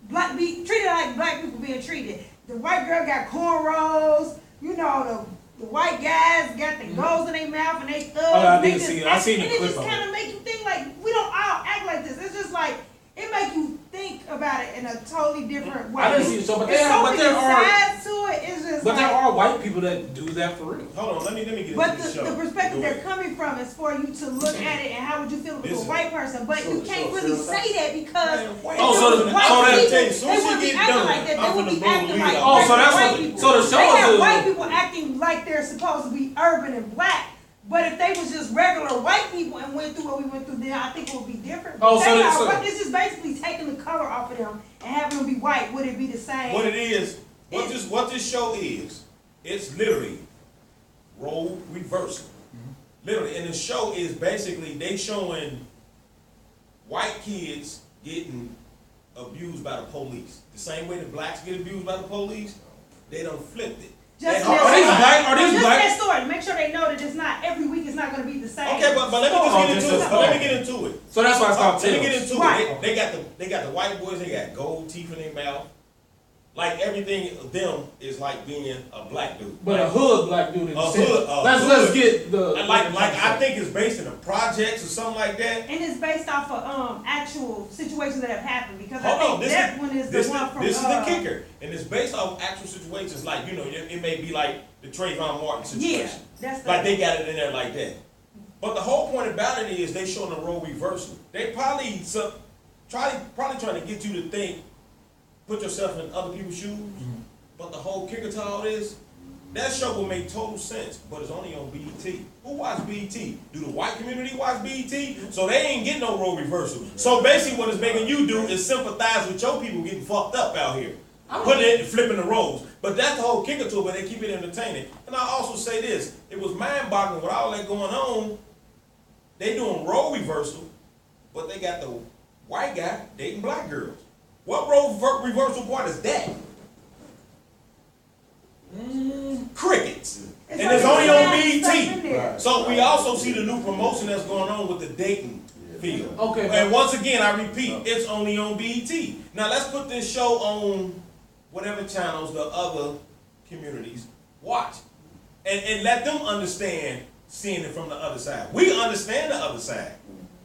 treated like black people being treated. The white girl got cornrows, you know, the white guys got the goals in their mouth and they thugs. I didn't see it. I seen the clip. clip It just of kind of make you think like we don't all act like this. It's just like it make you think about it in a totally different way. I didn't see the show, but There's so many there are sides to it. It's just but like, there are white people that do that for real. Hold on, let me get but into the show. the perspective Go they're ahead. coming from is for you to look at it and how would you feel if it was a Listen. white person, but you can't so really serious. say that because Man, white Oh, so people- the- white so that- people, As soon they as you wouldn't be get acting done, like that. They I'm would finna be blow the acting lead like out. Oh, so that's white what- people. so the show They got is- white people acting like they're supposed to be urban and black. But if they was just regular white people and went through what we went through, then I think it would be different. Oh, But so they that- are so- white. It's just basically taking the color off of them and having them be white. Would it be the same? What it is, what this show is, it's literally role reversal. Literally, and the show is basically they showing white kids getting abused by the police. The same way the blacks get abused by the police, they done flipped it. Just Are these black? Are these just black? that story. Make sure they know that it's not every week. It's not going to be the same. Okay, but let me just get into it. But let me get into it. So that's why it's called Let me Tales. get into Right. it. They got the white boys. They got gold teeth in their mouth. Like everything of them is like being a black dude. But a hood black dude in A the hood- sense. a Let's hood. get the Like I think it's based in the projects or something like that. And it's based off of actual situations that have happened because Hold I on, think that one is the one from. This is the kicker, and it's based off actual situations. Like it may be like the Trayvon Martin situation. Yeah, that's the. Like they got it in there like that. But the whole point about it is they showing the role reversal. They probably trying to get you to think, put yourself in other people's shoes. But the whole kicker to all this, that show will make total sense, but it's only on BET. Who watch BET? Do the white community watch BET? So they ain't getting no role reversal. So basically what it's making you do is sympathize with your people getting fucked up out here. Putting it and flipping the roles. But that's the whole kicker to it, but they keep it entertaining. And I also say this, it was mind-boggling with all that going on. They doing role reversal, but they got the white guy dating black girls. What role reversal part is that? Crickets. It's And like it's only on stuff in BET. there. So we also see the new promotion that's going on with the dating field. Okay. And once again, I repeat, it's only on BET. Now let's put this show on whatever channels the other communities watch. And let them understand seeing it from the other side. We understand the other side.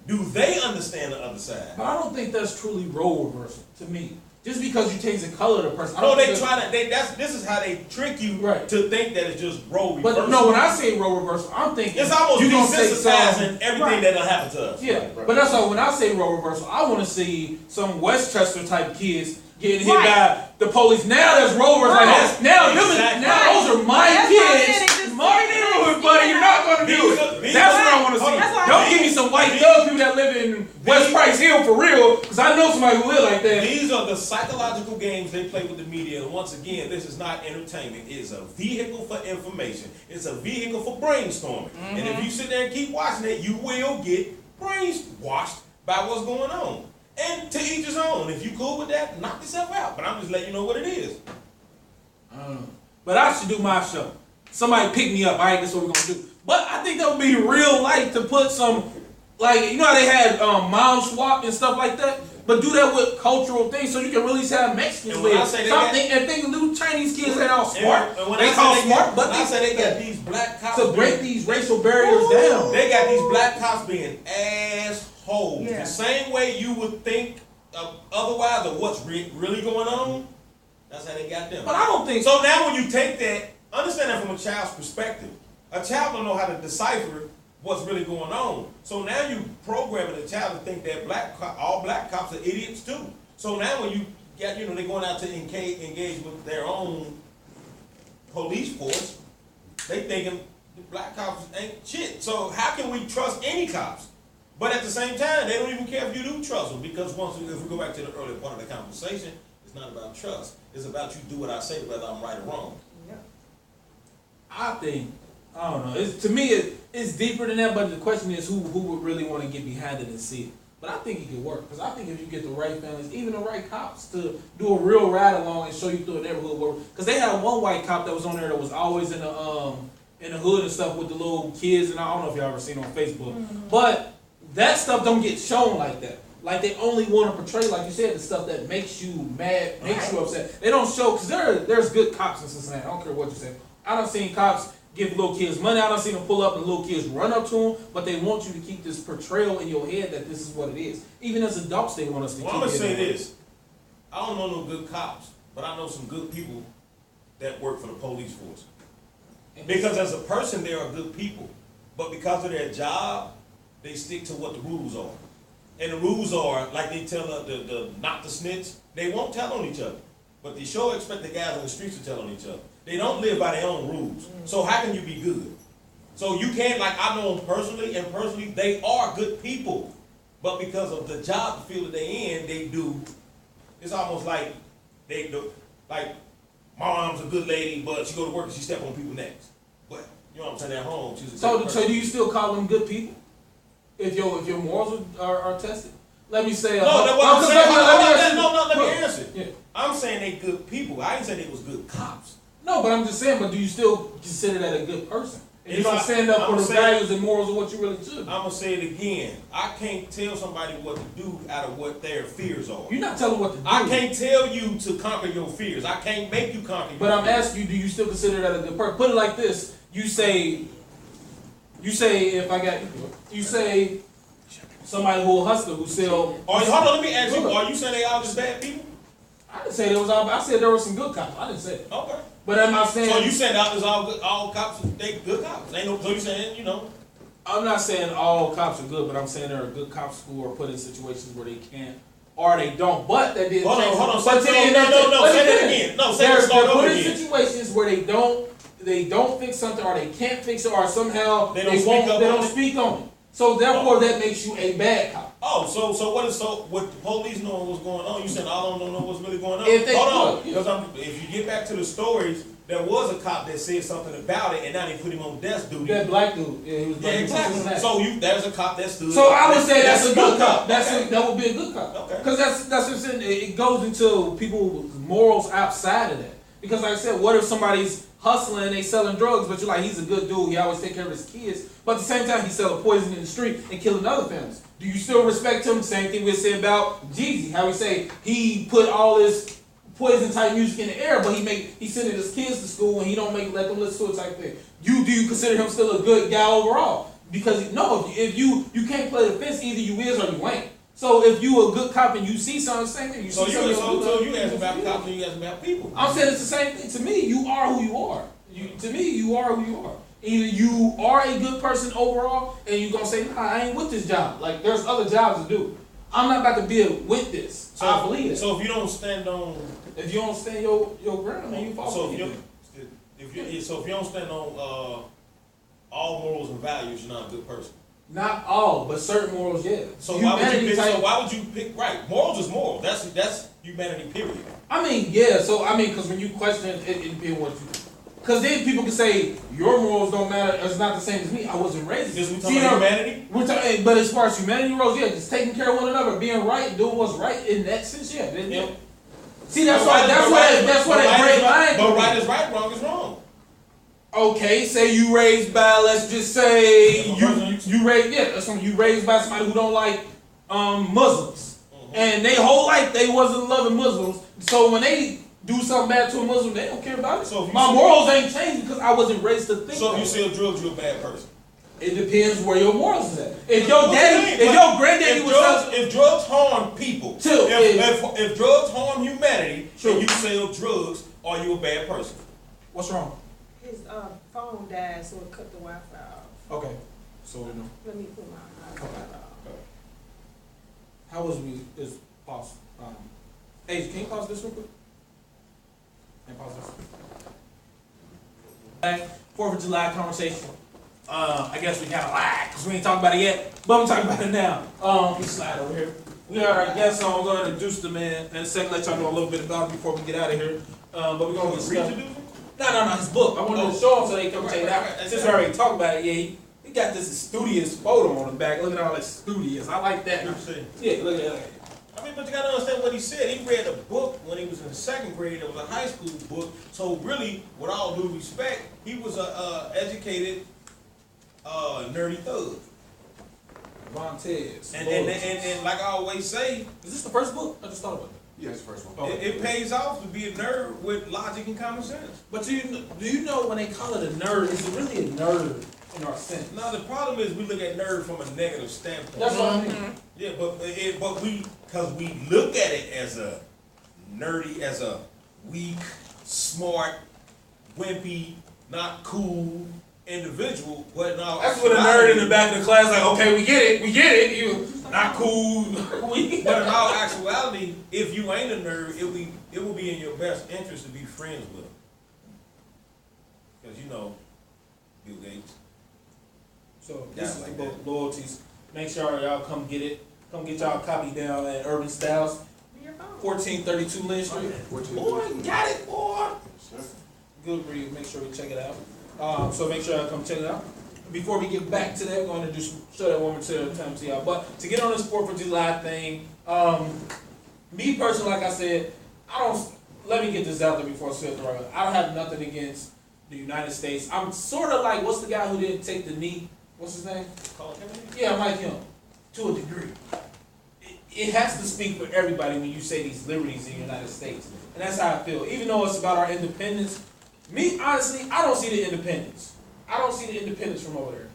Do they understand the other side? But I don't think that's truly role reversal to me. Just because you change the color of the person. I No, don't they think try to. This is how they trick you Right. to think that it's just role reversal. But no, when I say role reversal, I'm thinking it's almost you gonna say desensitizing everything Right. that'll happen to us. Yeah, but that's all. When I say role reversal, I want to see some Westchester type kids getting hit Right. by the police. Now there's role reversal. Right. Like, now, Exactly. now those are my That's why I said kids, it just- my neighborhood, buddy. You're not gonna do These it. are- That's what I want to hold see. on. That's why I Don't said- give me some white These- thug people that live in West Price Hill for real, because I know somebody who live like that. These are the psychological games they play with the media. And once again, this is not entertainment. It's a vehicle for information. It's a vehicle for brainstorming. And if you sit there and keep watching it, you will get brainwashed by what's going on. And to each his own. If you cool with that, knock yourself out. But I'm just letting you know what it is. I don't know. But I should do my show. Somebody pick me up. All right, that's what we're gonna do. But I think that would be real life to put some, like, you know how they had mom swap and stuff like that. But do that with cultural things, so you can really have Mexicans And when I live. say they Stop got- thinking little Chinese kids ain't all smart. And when They I call say smart, but I say they got these black cops to break these racial barriers down. They got these black cops being assholes. Yeah. The same way you would think otherwise of what's really going on. That's how they got them. But I don't think So now when you take that, understand that from a child's perspective. A child don't know how to decipher what's really going on. So now you programming a child to think that all black cops are idiots too. So now when you get, they're going out to engage with their own police force, they thinking the black cops ain't shit. So how can we trust any cops? But at the same time, they don't even care if you do trust them, because if we go back to the earlier part of the conversation, it's not about trust. It's about you do what I say, whether I'm right or wrong. I think, I don't know. To me, it's deeper than that. But the question is, who would really want to get behind it and see it? But I think it could work, because I think if you get the right families, even the right cops, to do a real ride along and show you through a neighborhood, because they had one white cop that was on there that was always in the hood and stuff with the little kids, and I don't know if y'all ever seen it on Facebook, but that stuff don't get shown like that. Like, they only want to portray, like you said, the stuff that makes you mad, makes you upset. They don't show, because there's good cops in Cincinnati. I don't care what you say. I done seen cops give little kids money. I done seen them pull up and little kids run up to them, but they want you to keep this portrayal in your head that this is what it is. Even as adults, they want us to Well, keep I'm it. gonna say in. this. I don't know no good cops, but I know some good people that work for the police force. Because as a person, they are good people. But because of their job, they stick to what the rules are. And the rules are, like they tell the not to snitch, they won't tell on each other. But they sure expect the guys on the streets to tell on each other. They don't live by their own rules. So how can you be good? So you can't, like, I know them personally, and personally, they are good people. But because of the job, the field that they in, they do. It's almost like they do, like, mom's a good lady, but she go to work and she step on people's necks. But you know what I'm saying? At home, she's a good So person. do you still call them good people? If your morals are tested? Let me say. No, that's what I'm saying. Let me answer. Yeah. I'm saying they good people. I ain't saying they was good cops. No, but I'm just saying. But do you still consider that a good person? And you If don't I- stand up I'm for the saying- values and morals of what you really should. I'm gonna say it again. I can't tell somebody what to do out of what their fears are. You're not telling what to do. I can't tell you to conquer your fears. I can't make you conquer your But I'm fears. asking you, do you still consider that a good person? Put it like this: you say somebody who a hustler who sell. Hold on, let me ask you. Are you saying they all just bad people? I didn't say there was all. I said there were some good cops. I didn't say it. Okay. But am I saying? So you saying that there's all good, all cops? They good cops? Ain't no. So you saying I'm not saying all cops are good, but I'm saying there are good cops who are put in situations where they can't or they don't. But that didn't. Hold on. But No. Say that again. No, say that. Start They're over put in again. situations where they don't fix something or they can't fix it or somehow They don't speak up They on don't it? speak on it. So therefore, that makes you a bad cop. Oh, so with the police knowing what's going on, you said I don't know what's really going on. If they Hold on, could, because if you get back to the stories, there was a cop that said something about it, and now they put him on desk duty. That black dude, yeah, he was Yeah, black. exactly. So there's a cop that stood. So I would say that's a good cop. Okay. That would be a good cop. Okay. Because that's what I'm saying. It goes into people's morals outside of that. Because like I said, what if somebody's hustling and they selling drugs, but you're like, he's a good dude, he always take care of his kids, but at the same time he's selling poison in the street and killing other families. Do you still respect him? Same thing we said about Jeezy. How we say he put all this poison type music in the air, but he sending his kids to school and he don't let them listen to it type thing. Do you consider him still a good guy overall? Because no, if you can't play the fence, either you is or you ain't. So if you a good cop and you see something, same thing. So you ask about cops and you ask about people. I'm saying it's the same thing. To me, you are who you are. To me, you are who you are. Either you are a good person overall, and you gonna say, nah, I ain't with this job. Like there's other jobs to do. I'm not about to be with this. So I believe it. So if you don't stand on, if you don't stand your ground, then you fall. So if you don't stand on all morals and values, you're not a good person. Not all, but certain morals, yeah. So why would you pick right? Morals is moral. That's humanity, period. I mean, yeah. So I mean, because when you question it depends what you. Because then people can say your morals don't matter. It's not the same as me. I wasn't raised. Because we talking about humanity. We're talking, but as far as humanity morals, yeah, just taking care of one another, being right, doing what's right in that sense, yeah. Yeah. See, that's why that great line. But right is right, wrong is wrong. Okay, say you raised by, let's just say you raised by somebody who don't like Muslims, and they whole life they wasn't loving Muslims. So when they do something bad to a Muslim, they don't care about it. So my morals ain't changed because I wasn't raised to think. So if you sell drugs, you're a bad person. It depends where your morals is at. If your granddaddy was if drugs harm people, if drugs harm humanity, and you sell drugs, are you a bad person? What's wrong? His phone died, so it cut the Wi-Fi off. Okay, so we know. Let me put my Wi-Fi off. How was we? Is pause? Hey, can you pause this real quick? And pause this. 4th of July conversation. I guess we kind of lied because we ain't talking about it yet, but I'm talking about it now. We slide over here. We got our guests on. We're going to introduce them in a second. Let y'all know a little bit about it before we get out of here. But we're going to get started. No, his book. I wanted to show him so they come check it out. Since we already talked about it, yeah, he got this studious photo on the back. Look at all that studious. I like that. Yeah, look at that. I mean, but you gotta understand what he said. He read a book when he was in the 2nd grade. It was a high school book. So really, with all due respect, he was a educated, nerdy thug. Montez. And like I always say, is this the first book? I just thought about that. Yeah, it's the first one. It pays off to be a nerd with logic and common sense. But do you know when they call it a nerd, is it really a nerd in our sense? Now the problem is we look at nerd from a negative standpoint. That's what I mean. Yeah, but we look at it as a nerdy, as a weak, smart, wimpy, not cool individual. But now that's what a nerd in the back of the class like. Okay, we get it. You not cool. But in all actuality, if you ain't a nerd, it will be in your best interest to be friends with them. Because you know, Bill Gates. So this is the book, Loyalties. Make sure y'all come get it. Come get y'all a copy down at Urban Styles, 1432 Lynn Street. Boy, got it, boy. Good read. Make sure we check it out. So make sure y'all come check it out. Before we get back to that, we're going to show that one more time to y'all. But to get on this 4th of July thing, me personally, like I said, let me get this out there before I say it right. I don't have nothing against the United States. I'm sort of like, what's the guy who didn't take the knee? What's his name? Yeah, Mike Young. To a degree. It has to speak for everybody when you say these liberties in the United States. And that's how I feel. Even though it's about our independence, me, honestly, I don't see the independence. I don't see the independence from over there.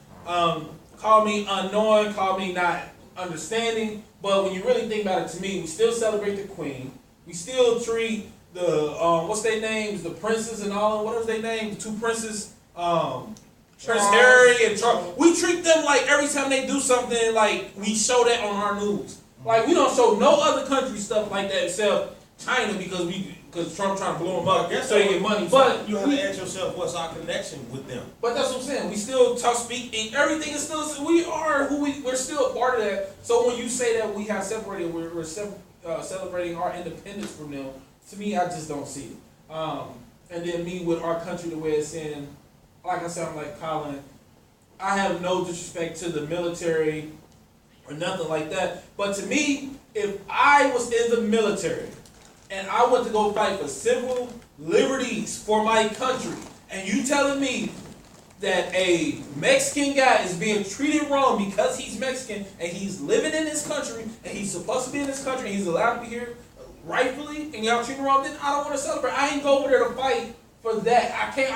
Call me unknowing, call me not understanding, but when you really think about it, to me, we still celebrate the Queen. We still treat the, what's their names, the princes and all, what was their names, the 2 princes, Prince Harry and Charles. We treat them like every time they do something, like we show that on our news. Like we don't show no other country stuff like that except China because Trump trying to blow them up so they get money. But you have to ask yourself, what's our connection with them? But that's what I'm saying. We still speak, and everything is still. We are who we're still a part of that. So when you say that we have separated, we're celebrating our independence from them. To me, I just don't see it. And then me with our country, the way it's saying. Like I said, I'm like Colin, I have no disrespect to the military or nothing like that. But to me, if I was in the military and I went to go fight for civil liberties for my country, and you telling me that a Mexican guy is being treated wrong because he's Mexican and he's living in this country and he's supposed to be in this country and he's allowed to be here rightfully, and y'all treat him wrong, then I don't want to celebrate. I ain't go over there to fight for that. I can't.